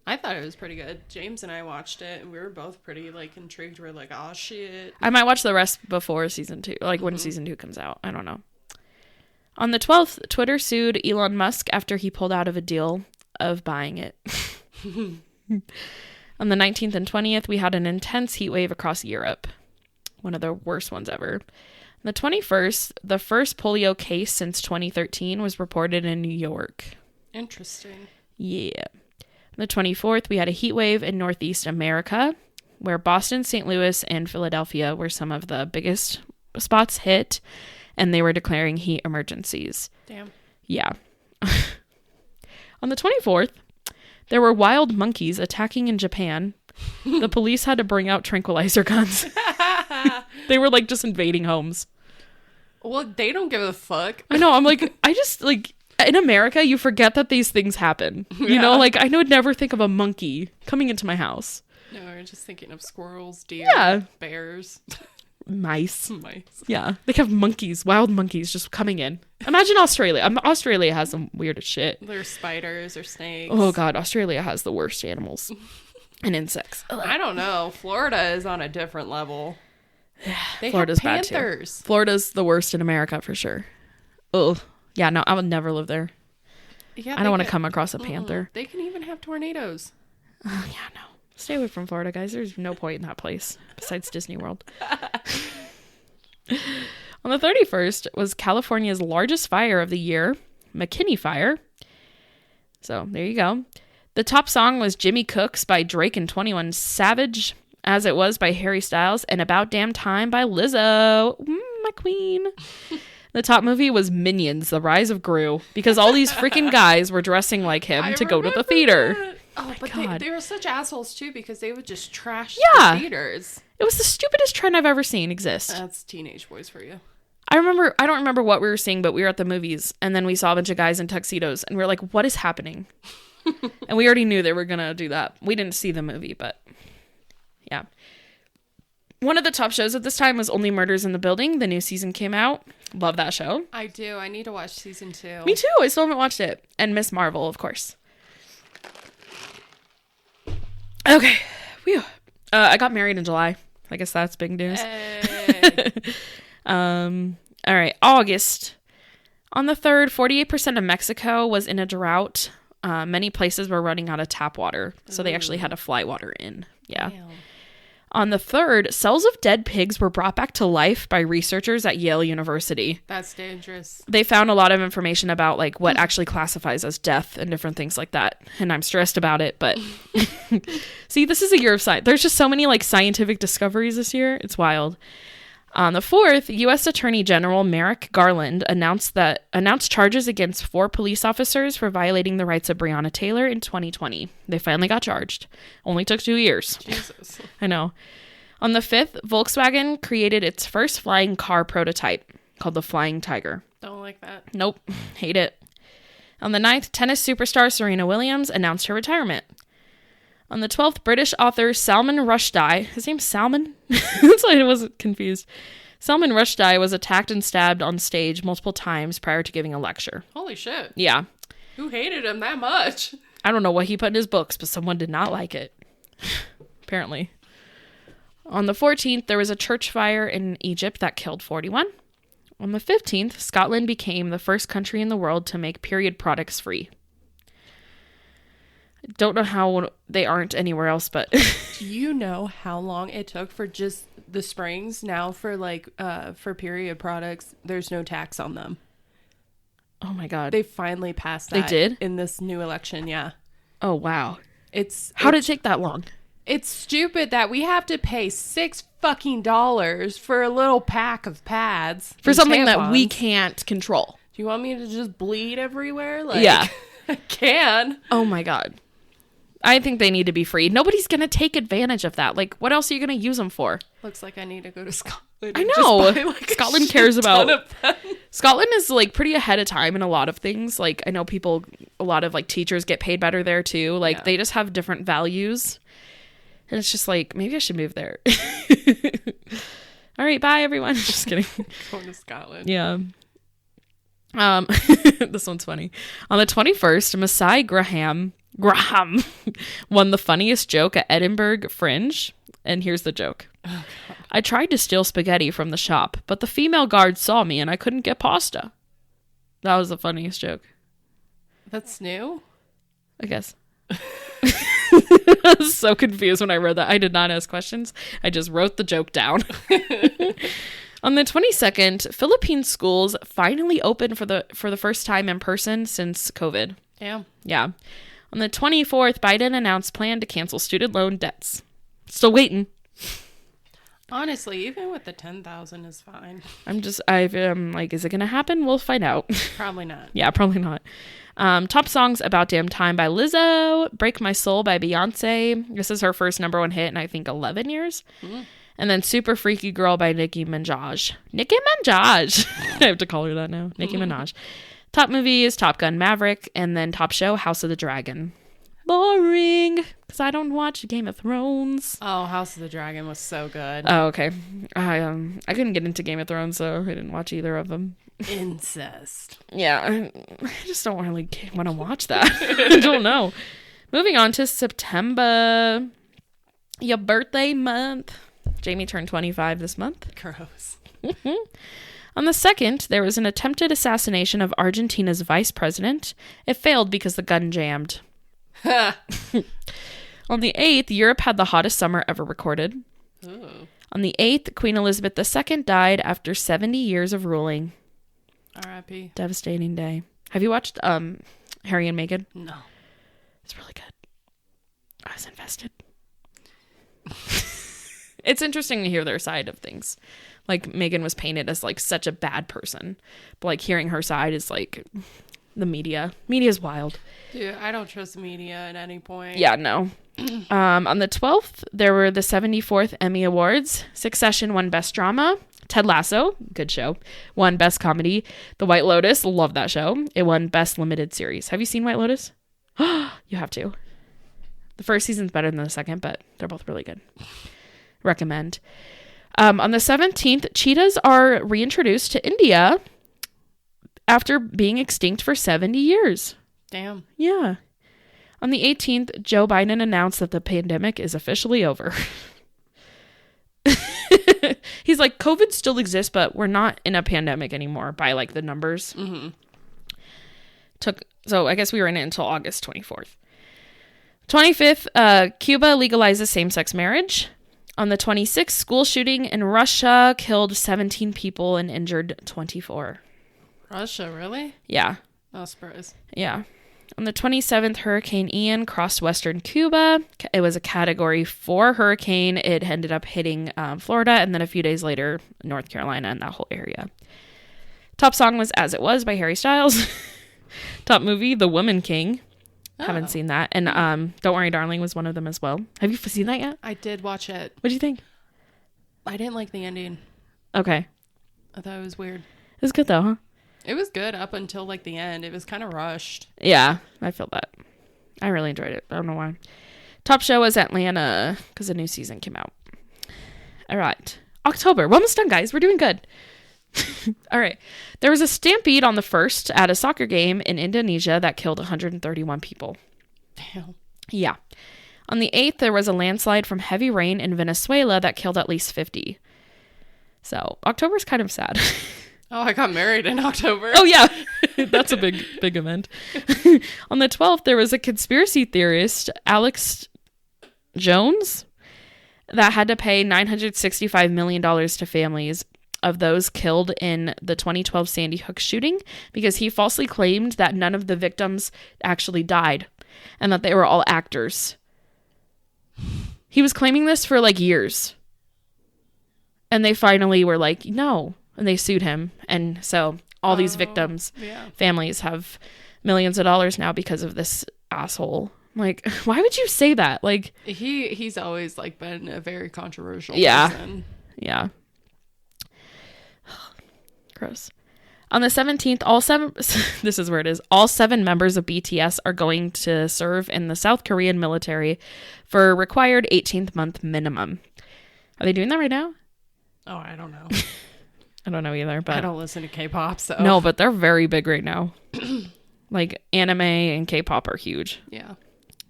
I thought it was pretty good. James and I watched it, and we were both pretty like intrigued. We were like, oh shit. I might watch the rest before season 2, like when season 2 comes out. I don't know. On the 12th, Twitter sued Elon Musk after he pulled out of a deal of buying it. On the 19th and 20th, we had an intense heat wave across Europe. One of the worst ones ever. On the 21st, the first polio case since 2013 was reported in New York. Interesting. Yeah. On the 24th, we had a heat wave in Northeast America, where Boston, St. Louis, and Philadelphia were some of the biggest spots hit, and they were declaring heat emergencies. Damn. Yeah. On the 24th, there were wild monkeys attacking in Japan. The police had to bring out tranquilizer guns. They were like just invading homes. Well, they don't give a fuck. I know. I'm like, I just like in America, you forget that these things happen. You know, like I would never think of a monkey coming into my house. No, we're just thinking of squirrels, deer, bears, mice. Mice. Yeah, they have monkeys, wild monkeys just coming in. Imagine Australia. Australia has some weird shit. There's spiders or snakes. Oh God, Australia has the worst animals and insects. I don't know. Florida is on a different level. They Florida's have bad too. panthers. Florida's the worst in America for sure. Oh, yeah, no, I would never live there. Yeah, I don't want to come across a panther. They can even have tornadoes. Oh, yeah, no. Stay away from Florida, guys. There's no point in that place besides Disney World. On the 31st was California's largest fire of the year, McKinney Fire. So there you go. The top song was Jimmy Cooks by Drake and 21 Savage, As It Was by Harry Styles, and About Damn Time by Lizzo. My queen. The top movie was Minions, The Rise of Gru, because all these freaking guys were dressing like him to go to the theater. That. Oh, but they were such assholes too, because they would just trash the theaters. It was the stupidest trend I've ever seen exist. That's teenage boys for you. I don't remember what we were seeing, but we were at the movies, and then we saw a bunch of guys in tuxedos, and we were like, what is happening? And we already knew they were going to do that. We didn't see the movie, but yeah. One of the top shows at this time was Only Murders in the Building. The new season came out. Love that show. I do. I need to watch season 2. Me too. I still haven't watched it. And Miss Marvel, of course. Okay. Whew. I got married in July. I guess that's big news. Hey. All right. August. On the 3rd, 48% of Mexico was in a drought. Many places were running out of tap water. So they actually had to fly water in. Yeah. Damn. On the 3rd, cells of dead pigs were brought back to life by researchers at Yale University. That's dangerous. They found a lot of information about like what actually classifies as death and different things like that. And I'm stressed about it, but see, this is a year of science. There's just so many like scientific discoveries this year. It's wild. On the 4th, U.S. Attorney General Merrick Garland announced charges against 4 police officers for violating the rights of Breonna Taylor in 2020. They finally got charged. Only took 2 years. Jesus. I know. On the 5th, Volkswagen created its first flying car prototype called the Flying Tiger. Don't like that. Nope. Hate it. On the 9th, tennis superstar Serena Williams announced her retirement. On the 12th, British author Salman Rushdie, his name's Salman? That's why I was confused. Salman Rushdie was attacked and stabbed on stage multiple times prior to giving a lecture. Holy shit. Yeah. Who hated him that much? I don't know what he put in his books, but someone did not like it. Apparently. On the 14th, there was a church fire in Egypt that killed 41. On the 15th, Scotland became the first country in the world to make period products free. Don't know how they aren't anywhere else, but Do you know how long it took for just the springs? Now for like for period products, there's no tax on them. oh my god. They finally passed They that did? in this new election. Yeah. Oh wow. How did it take that long? It's stupid that we have to pay $6 for a little pack of pads For and something that we tampons. can't control. Do you want me to just bleed everywhere? Like, Yeah. I can. Oh my God. I think they need to be free. Nobody's going to take advantage of that. Like, what else are you going to use them for? Looks like I need to go to Scotland. I know. And just buy, like, a Scotland shit cares ton about... of them. Scotland is, like, pretty ahead of time in a lot of things. Like, I know a lot of, like, teachers get paid better there, too. Like, Yeah. they just have different values. And it's just like, maybe I should move there. All right, bye, everyone. Just kidding. Going to Scotland. Yeah. This one's funny. On the 21st, Masai Graham won the funniest joke at Edinburgh Fringe. And here's the joke. Oh, I tried to steal spaghetti from the shop, but the female guard saw me and I couldn't get pasta. That was the funniest joke, That's new? I guess. I was so confused when I read that. I did not ask questions. I just wrote the joke down. On the 22nd, Philippine schools finally opened for the first time in person since COVID. Damn. Yeah. On the 24th, Biden announced plan to cancel student loan debts. Still waiting. Honestly, even with the 10,000 is fine. I'm like, is it going to happen? We'll find out. Probably not. Yeah, probably not. Top songs: About Damn Time by Lizzo, Break My Soul by Beyonce. This is her first number one hit in, I think, 11 years. Mm. And then Super Freaky Girl by Nicki Minaj. Nicki Minaj! I have to call her that now. Nicki Minaj. Top movie is Top Gun Maverick. And then top show, House of the Dragon. Boring, because I don't watch Game of Thrones. Oh, House of the Dragon was so good. Oh, okay. I couldn't get into Game of Thrones, so I didn't watch either of them. Incest. Yeah, I just don't really want to watch that. I don't know. Moving on to September. Your birthday month. Jamie turned 25 this month. Gross. On the 2nd, there was an attempted assassination of Argentina's vice president. It failed because the gun jammed. On the 8th, Europe had the hottest summer ever recorded. Ooh. On the 8th, Queen Elizabeth II died after 70 years of ruling. R.I.P. Devastating day. Have you watched Harry and Meghan? No. It's really good. I was invested. It's interesting to hear their side of things. Like, Meghan was painted as, like, such a bad person. But, like, hearing her side is, like, the media. Media's wild. Dude, I don't trust the media at any point. Yeah, no. On the 12th, there were the 74th Emmy Awards. Succession won Best Drama. Ted Lasso, good show, won Best Comedy. The White Lotus, love that show. It won Best Limited Series. Have you seen White Lotus? You have to. The first season's better than the second, but they're both really good. Recommend. On the 17th, cheetahs are reintroduced to India after being extinct for 70 years. Damn. Yeah. On the 18th, Joe Biden announced that the pandemic is officially over. He's like, COVID still exists, but we're not in a pandemic anymore by, like, the numbers. Mm-hmm. So I guess we were in it until August 24th. 25th, Cuba legalizes same-sex marriage. On the 26th, school shooting in Russia killed 17 people and injured 24. Russia, really? Yeah. No surprise. Yeah. On the 27th, Hurricane Ian crossed western Cuba. It was a Category 4 hurricane. It ended up hitting Florida, and then a few days later, North Carolina and that whole area. Top song was As It Was by Harry Styles. Top movie, The Woman King. Oh. Haven't seen that. And Don't Worry, Darling was one of them as well. Have you seen that yet? I did watch it. What do you think? I didn't like the ending. Okay. I thought it was weird. It was good, though, huh? It was good up until, like, the end. It was kind of rushed. Yeah, I feel that. I really enjoyed it. I don't know why. Top show was Atlanta because a new season came out. All right. October. We're almost done, guys. We're doing good. All right. There was a stampede on the 1st at a soccer game in Indonesia that killed 131 people. Damn. Yeah. On the 8th, there was a landslide from heavy rain in Venezuela that killed at least 50. So October's kind of sad. Oh, I got married in October. Oh, yeah. That's a big event. On the 12th, there was a conspiracy theorist, Alex Jones, that had to pay $965 million to families of those killed in the 2012 Sandy Hook shooting because he falsely claimed that none of the victims actually died and that they were all actors. He was claiming this for, like, years. And they finally were like, no. And they sued him. And so all these victims' families have millions of dollars now because of this asshole. Like, why would you say that? Like, he's always like been a very controversial person. Yeah. Gross. On the 17th, this is where it is. All 7 members of BTS are going to serve in the South Korean military for a required 18th month minimum. Are they doing that right now? Oh, I don't know. I don't know either, but I don't listen to K-pop, so no, but they're very big right now. Like, anime and K-pop are huge. Yeah.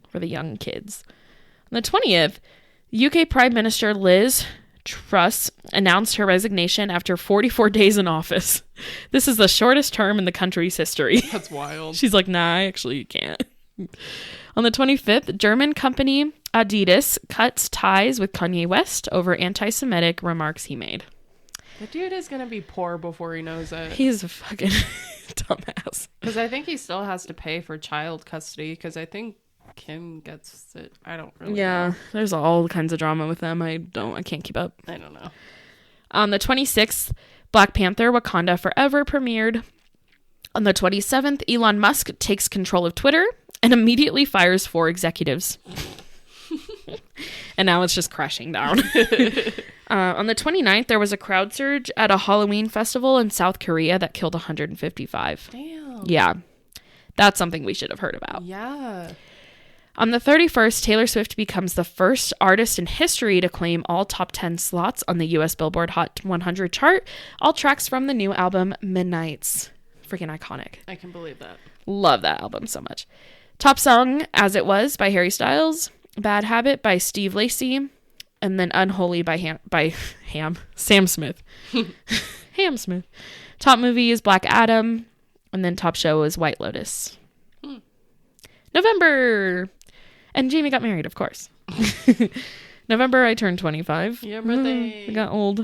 For the young kids. On the 20th, UK Prime Minister Liz Truss announced her resignation after 44 days in office. This is the shortest term in the country's history. That's wild. She's like, nah, I actually can't. On the 25th, German company Adidas cuts ties with Kanye West over anti-Semitic remarks he made. The dude is going to be poor before he knows it. He's a fucking dumbass. Because I think he still has to pay for child custody, because I think Kim gets it. I don't really know. There's all kinds of drama with them. I can't keep up. I don't know. On the 26th, Black Panther Wakanda Forever premiered. On the 27th, Elon Musk takes control of Twitter and immediately fires 4 executives. And now it's just crashing down. On the 29th, there was a crowd surge at a Halloween festival in South Korea that killed 155. Damn. Yeah. That's something we should have heard about. Yeah. On the 31st, Taylor Swift becomes the first artist in history to claim all top 10 slots on the US Billboard Hot 100 chart. All tracks from the new album, Midnights. Freaking iconic. I can believe that. Love that album so much. Top song, As It Was by Harry Styles. Bad Habit by Steve Lacy. And then Unholy by Sam Smith. Ham Smith. Top movie is Black Adam. And then top show is White Lotus. November. And Jamie got married, of course. November, I turned 25. Your birthday. I got old.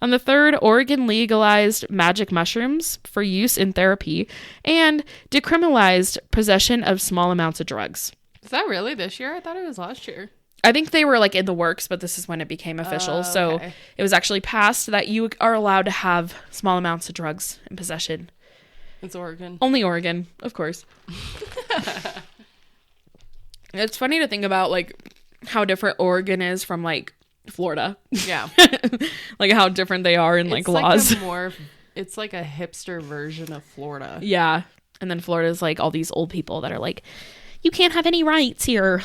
On the 3rd, Oregon legalized magic mushrooms for use in therapy and decriminalized possession of small amounts of drugs. Is that really this year? I thought it was last year. I think they were like in the works, but this is when it became official. Okay. So it was actually passed that you are allowed to have small amounts of drugs in possession. It's Oregon. Only Oregon, of course. It's funny to think about like how different Oregon is from like Florida. Yeah. Like how different they are in like laws. It's like a hipster version of Florida. Yeah. And then Florida's like all these old people that are like, you can't have any rights here.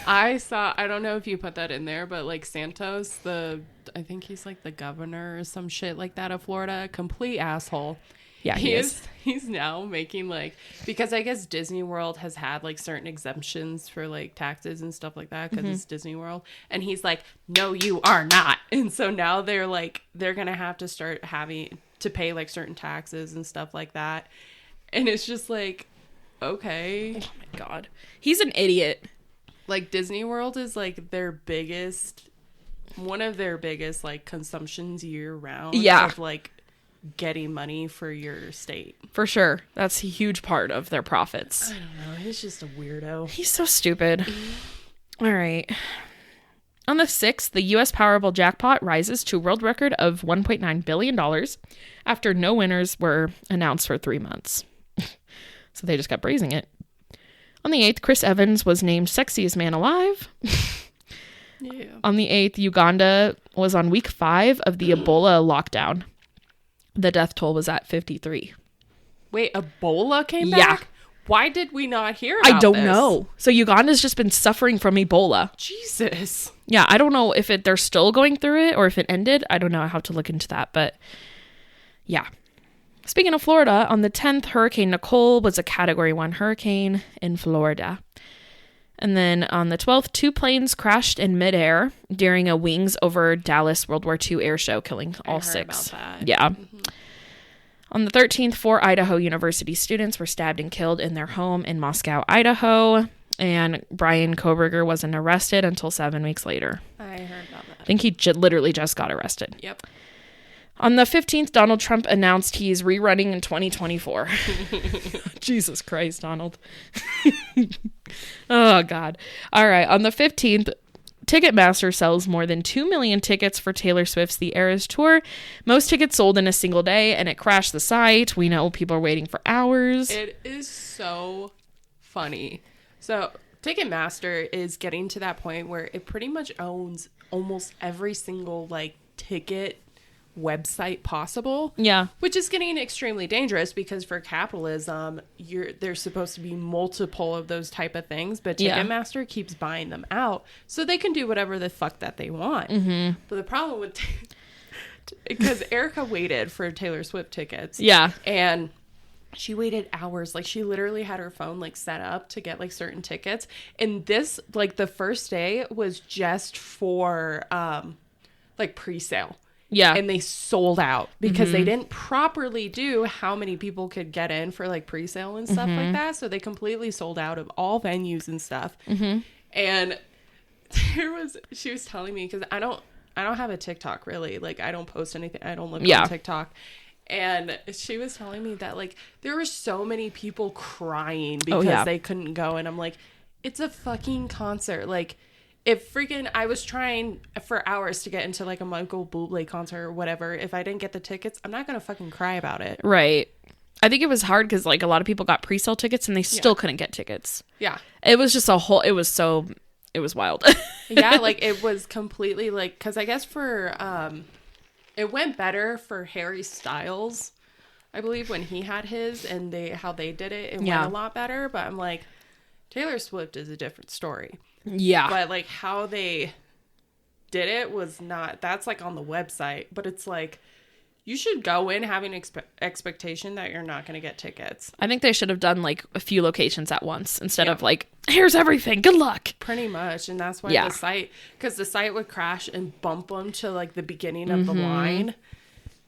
I don't know if you put that in there, but like Santos, I think he's like the governor or some shit like that of Florida. Complete asshole. Yeah, he is. He's now making like, because I guess Disney World has had like certain exemptions for like taxes and stuff like that because it's Disney World. And he's like, no, you are not. And so now they're going to have to start having to pay like certain taxes and stuff like that. And it's just like, okay. Oh my God. He's an idiot. Like Disney World is like one of their biggest like consumptions year round. Yeah. Of like getting money for your state. For sure. That's a huge part of their profits. I don't know. He's just a weirdo. He's so stupid. All right. On the 6th, the U.S. Powerball jackpot rises to a world record of $1.9 billion after no winners were announced for 3 months. So they just kept raising it. On the 8th, Chris Evans was named Sexiest Man Alive. Yeah. On the 8th, Uganda was on week 5 of the Ebola lockdown. The death toll was at 53. Wait, Ebola came back? Yeah. Why did we not hear about I don't this? know. So Uganda's just been suffering from Ebola. Jesus. Yeah, I don't know if they're still going through it or if it ended. I don't know. I have to look into that. But yeah. Speaking of Florida, on the 10th, Hurricane Nicole was a Category 1 hurricane in Florida. And then on the 12th, 2 planes crashed in midair during a wings over Dallas World War II air show, killing all 6. About that. Yeah. Mm-hmm. On the 13th, 4 Idaho University students were stabbed and killed in their home in Moscow, Idaho. And Brian Koberger wasn't arrested until 7 weeks later. I heard about that. I think he literally just got arrested. Yep. On the 15th, Donald Trump announced he's rerunning in 2024. Jesus Christ, Donald. Oh, God. All right. On the 15th, Ticketmaster sells more than 2 million tickets for Taylor Swift's The Eras Tour. Most tickets sold in a single day, and it crashed the site. We know people are waiting for hours. It is so funny. So Ticketmaster is getting to that point where it pretty much owns almost every single like ticket website possible. Yeah. Which is getting extremely dangerous because for capitalism, there's supposed to be multiple of those type of things, but Ticketmaster keeps buying them out so they can do whatever the fuck that they want. Mm-hmm. But the problem with because Erica waited for Taylor Swift tickets. Yeah. And she waited hours. Like, she literally had her phone, like, set up to get, like, certain tickets. And this, like, the first day was just for, like, pre-sale. Yeah. And they sold out because they didn't properly do how many people could get in for, like, pre-sale and stuff like that. So they completely sold out of all venues and stuff. And she was telling me, because I don't have a TikTok, really. Like, I don't post anything. I don't look on TikTok. And she was telling me that, like, there were so many people crying because they couldn't go. And I'm like, it's a fucking concert. Like, if freaking I was trying for hours to get into, like, a Michael Bublé concert or whatever, if I didn't get the tickets, I'm not going to fucking cry about it. Right. I think it was hard because, like, a lot of people got pre-sale tickets and they still couldn't get tickets. Yeah. It was just it was wild. Yeah, like, it was completely, like, because I guess for, it went better for Harry Styles, I believe, when he had his, and how they did it. It went a lot better, but I'm like, Taylor Swift is a different story. Yeah. But, like, how they did it was not, that's, like, on the website, but it's like, you should go in having expectation that you're not going to get tickets. I think they should have done, like, a few locations at once instead of, like, here's everything. Good luck. Pretty much. And that's why because the site would crash and bump them to, like, the beginning of the line.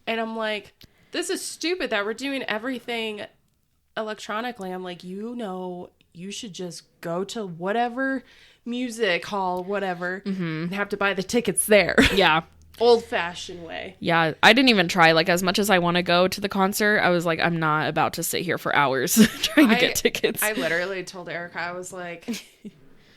And I'm like, this is stupid that we're doing everything electronically. I'm like, you should just go to whatever music hall, whatever, and have to buy the tickets there. Yeah. Old-fashioned way. Yeah, I didn't even try. Like, as much as I want to go to the concert, I was like, I'm not about to sit here for hours trying to get tickets. I literally told Erica, I was like,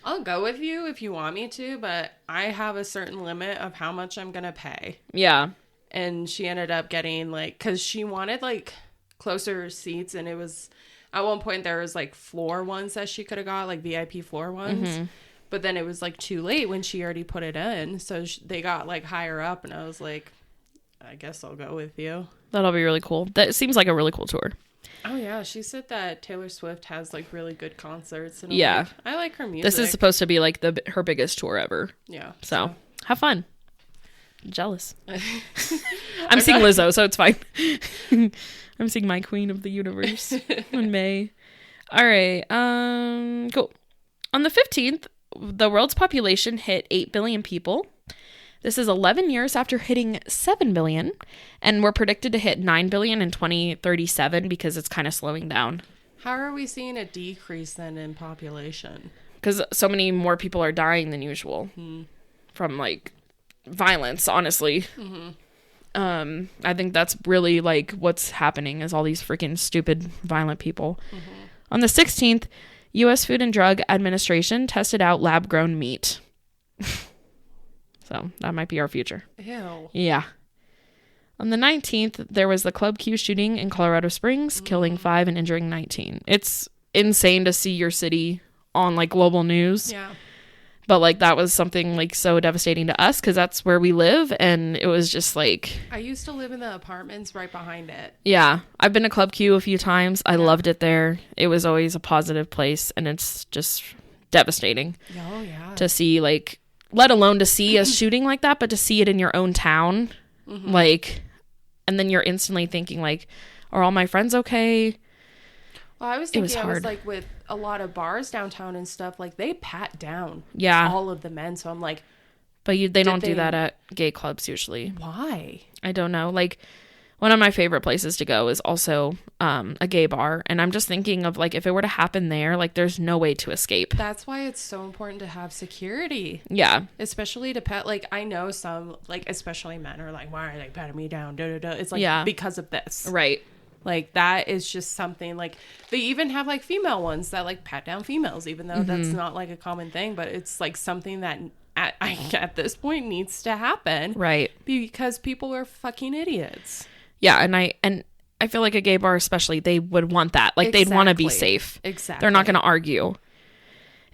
I'll go with you if you want me to, but I have a certain limit of how much I'm going to pay. Yeah. And she ended up getting, like, because she wanted, like, closer seats, and it was, at one point, there was, like, floor ones that she could have got, like, VIP floor ones. But then it was, like, too late when she already put it in. So they got, like, higher up. And I was like, I guess I'll go with you. That'll be really cool. That seems like a really cool tour. Oh, yeah. She said that Taylor Swift has, like, really good concerts. And yeah. Like, I like her music. This is supposed to be, like, her biggest tour ever. Yeah. So have fun. I'm jealous. I'm seeing Lizzo, so it's fine. I'm seeing my queen of the universe in May. All right. Cool. On the 15th, the world's population hit 8 billion people. This is 11 years after hitting 7 billion, and we're predicted to hit 9 billion in 2037 because it's kind of slowing down. How are we seeing a decrease then in population? Because so many more people are dying than usual from, like, violence, honestly. I think that's really, like, what's happening is all these freaking stupid, violent people. On the 16th, U.S. Food and Drug Administration tested out lab-grown meat. So that might be our future. Ew. Yeah. On the 19th, there was the Club Q shooting in Colorado Springs, killing 5 and injuring 19. It's insane to see your city on, like, global news. Yeah. But, like, that was something, like, so devastating to us because that's where we live. And it was just, like... I used to live in the apartments right behind it. Yeah. I've been to Club Q a few times. I loved it there. It was always a positive place. And it's just devastating. Oh, yeah. To see, like... Let alone to see a shooting like that, but to see it in your own town. Like... And then you're instantly thinking, like, are all my friends okay? Well, I was thinking, I was like, with a lot of bars downtown and stuff, like, they pat down all of the men. So I'm like... But they don't do that at gay clubs usually. Why? I don't know. Like, one of my favorite places to go is also a gay bar. And I'm just thinking of, like, if it were to happen there, like, there's no way to escape. That's why it's so important to have security. Yeah. Especially to pet. Like, I know some, like, especially men are like, why are they patting me down? It's like, because of this. Right. Like, that is just something, like, they even have, like, female ones that, like, pat down females, even though that's not, like, a common thing. But it's, like, something that that at this point needs to happen. Right. Because people are fucking idiots. Yeah, and I feel like a gay bar especially, they would want that. Like, they'd want to be safe. Exactly. They're not going to argue.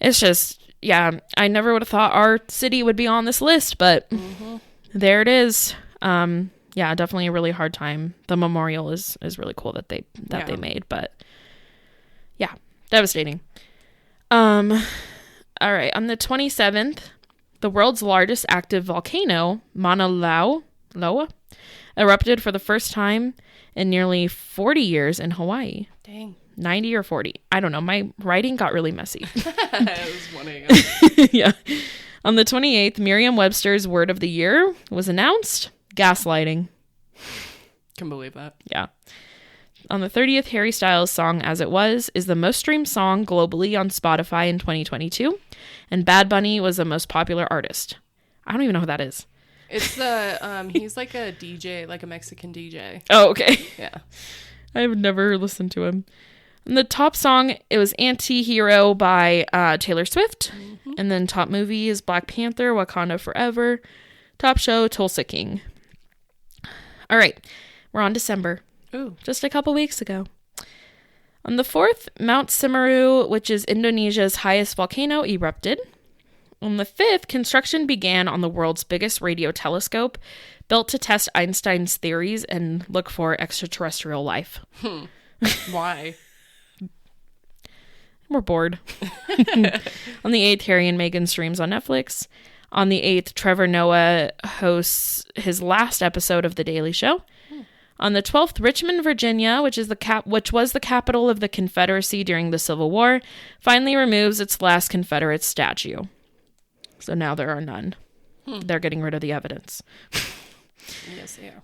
It's just, yeah, I never would have thought our city would be on this list, but there it is. Yeah, definitely a really hard time. The memorial is really cool that they made, but yeah, devastating. All right, on the 27th, the world's largest active volcano, Mauna Loa, erupted for the first time in nearly 40 years in Hawaii. Dang. 90 or 40. I don't know. My writing got really messy. I was wondering. Yeah. On the 28th, Merriam-Webster's word of the year was announced. Gaslighting. Can believe that. Yeah. On the 30th, Harry Styles' song As It Was is the most streamed song globally on Spotify in 2022. And Bad Bunny was the most popular artist. I don't even know who that is. It's the, he's like a DJ, like a Mexican DJ. Oh, okay. Yeah. I've never listened to him. And the top song, it was Anti-Hero by Taylor Swift. And then top movie is Black Panther, Wakanda Forever. Top show, Tulsa King. All right. We're on December. Ooh. Just a couple weeks ago. On the 4th, Mount Semeru, which is Indonesia's highest volcano, erupted. On the 5th, construction began on the world's biggest radio telescope, built to test Einstein's theories and look for extraterrestrial life. Why? We're bored. On the 8th, Harry and Meghan streams on Netflix. On the 8th, Trevor Noah hosts his last episode of The Daily Show. On the 12th, Richmond, Virginia, which was the capital of the Confederacy during the Civil War, finally removes its last Confederate statue. So now there are none. They're getting rid of the evidence. Yes, they are.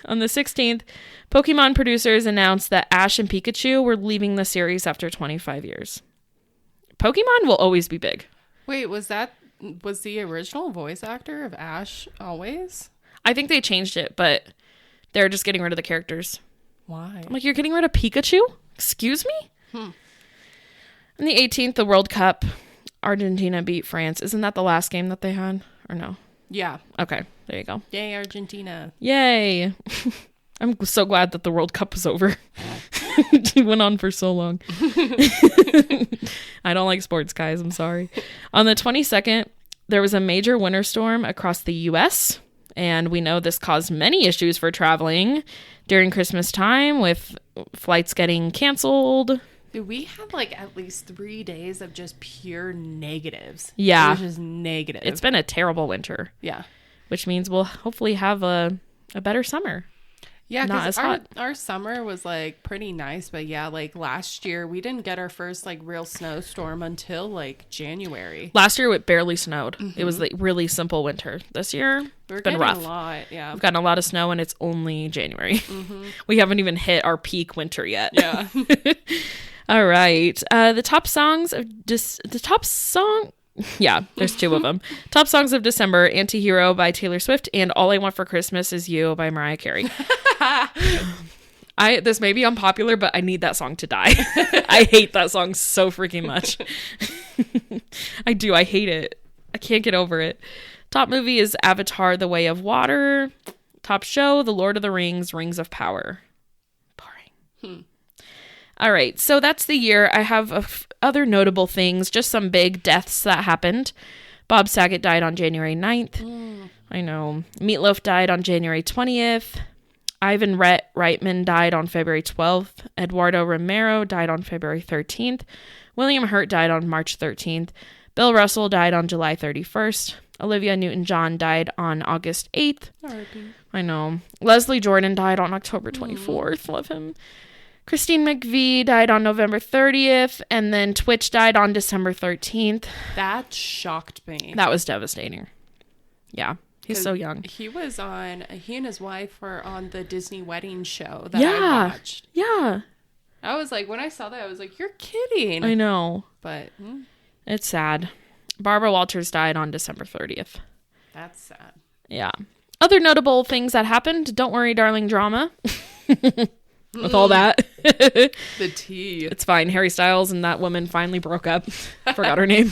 On the 16th, Pokemon producers announced that Ash and Pikachu were leaving the series after 25 years. Pokemon will always be big. Wait, was the original voice actor of Ash always? I think they changed it, but they're just getting rid of the characters. Why? I'm like, you're getting rid of Pikachu? Excuse me? On the 18th, the World Cup, Argentina beat France. Isn't that the last game that they had? Or no? Yeah. Okay, there you go. Yay, Argentina. Yay. I'm so glad that the World Cup was over. It went on for so long. I don't like sports, guys. I'm sorry. On the 22nd, there was a major winter storm across the U.S., and we know this caused many issues for traveling during Christmas time, with flights getting canceled. Dude, we had like at least 3 days of just pure negatives. Yeah. It was just negative. It's been a terrible winter. Yeah. Which means we'll hopefully have a better summer. Yeah, Not as because hot. our summer was like pretty nice, but yeah, like last year we didn't get our first like real snowstorm until like January. Last year it barely snowed. It was like really simple winter. This year We're it's been getting rough. a lot, yeah. We've gotten a lot of snow and it's only January. We haven't even hit our peak winter yet. Yeah. All right. The top songs of yeah, there's two of them. Top songs of December: Anti-Hero by Taylor Swift and All I Want for Christmas Is You by Mariah Carey. This may be unpopular, but I need that song to die. I hate that song so freaking much. I do. I hate it. I can't get over it. Top movie is Avatar: The Way of Water. Top show, The Lord of the Rings: Rings of Power. Boring. All right, so that's the year. I have other notable things, just some big deaths that happened. Bob Saget died on January 9th. I know. Meatloaf died on January 20th. Ivan Reitman died on February 12th. Eduardo Romero died on February 13th. William Hurt died on March 13th. Bill Russell died on July 31st. Olivia Newton-John died on August 8th. I know. Leslie Jordan died on October 24th. Love him. Christine McVie died on November 30th, and then Twitch died on December 13th. That shocked me. That was devastating. Yeah, he's so young. He and his wife were on the Disney wedding show that I watched. Yeah. I was like, when I saw that, I was like, you're kidding. I know. But It's sad. Barbara Walters died on December 30th. that's sad. Yeah. Other notable things that happened: Don't Worry, Darling drama. With all that. The tea. It's fine. Harry Styles and that woman finally broke up. Forgot her name.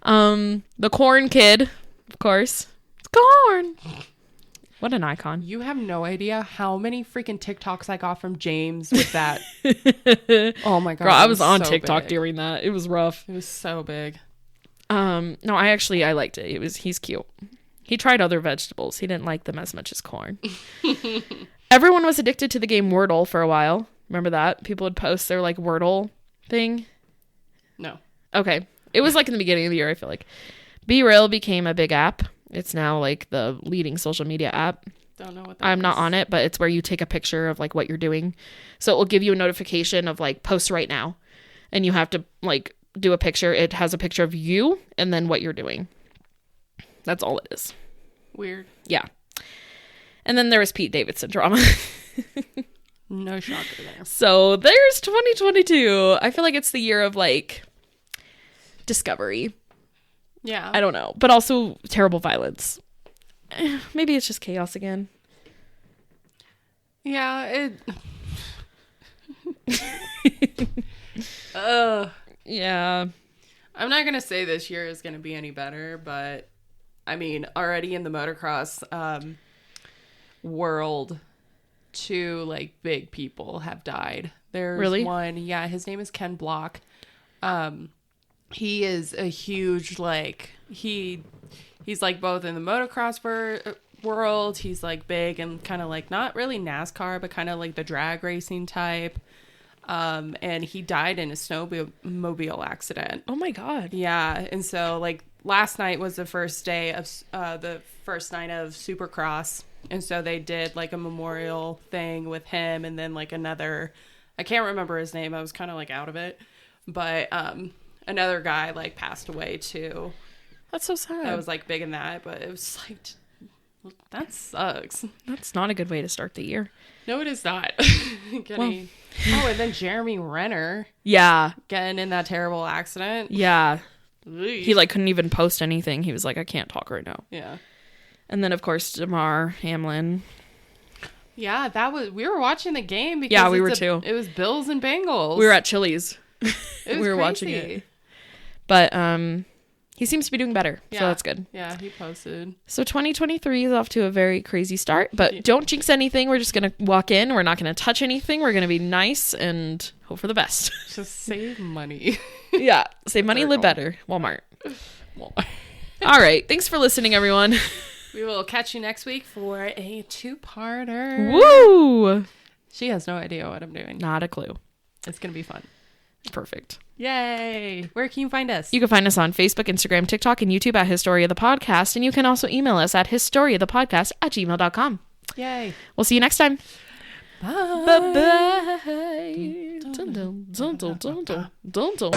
The Corn Kid of course. It's corn. What an icon. You have no idea how many freaking TikToks I got from James with that. Oh my god. Girl, I was on so TikTok big. during that. It was rough. It was so big. No, I liked it. He's cute. He tried other vegetables. He didn't like them as much as corn. Everyone was addicted to the game Wordle for a while. Remember that? People would post their like Wordle thing. No. Okay. It was like in the beginning of the year, I feel like. Be Real became a big app. It's now like the leading social media app. Don't know what that I'm is. not on it, but it's where you take a picture of like what you're doing. So it will give you a notification of like post right now. And you have to like do a picture. It has a picture of you and then what you're doing. That's all it is. Weird. Yeah. And then there was Pete Davidson drama. No shocker there. So there's 2022. I feel like it's the year of like discovery. Yeah. I don't know. But also terrible violence. Maybe it's just chaos again. Yeah, Yeah. I'm not gonna say this year is gonna be any better, but I mean, already in the motocross world, 2 like big people have died. There's Really? one, yeah, his name is Ken Block. He is a huge like he's like both in the motocross world. He's like big and kind of like not really NASCAR, but kind of like the drag racing type. And he died in a snowmobile accident. Oh my God. Yeah, and so like last night was the first day of Supercross, and so they did like a memorial thing with him, and then like another, I can't remember his name. I was kind of like out of it, but another guy like passed away too. That's so sad. I was like big in that, but it was like that sucks. That's not a good way to start the year. No, it is not. And then Jeremy Renner Yeah. getting in that terrible accident. Yeah. Ugh. He like couldn't even post anything. He was like, I can't talk right now. Yeah. And then of course Damar Hamlin. Yeah, we were watching the game because Yeah, we were too. It was Bills and Bengals. We were at Chili's. It was we were watching it. But he seems to be doing better. Yeah. So that's good. Yeah, he posted. So 2023 is off to a very crazy start, but don't jinx anything. We're just going to walk in. We're not going to touch anything. We're going to be nice and hope for the best. Just save money. Yeah. Save money, live better. Walmart. All right. Thanks for listening, everyone. We will catch you next week for a 2-parter. Woo! She has no idea what I'm doing. Not a clue. It's going to be fun. Perfect. Yay. Where can you find us? You can find us on Facebook, Instagram, TikTok, and YouTube at Historia the Podcast. And you can also email us at historiathepodcast@gmail.com. Yay. We'll see you next time. Bye. Bye-bye. Dun, dun, dun, dun, dun, dun, dun, dun.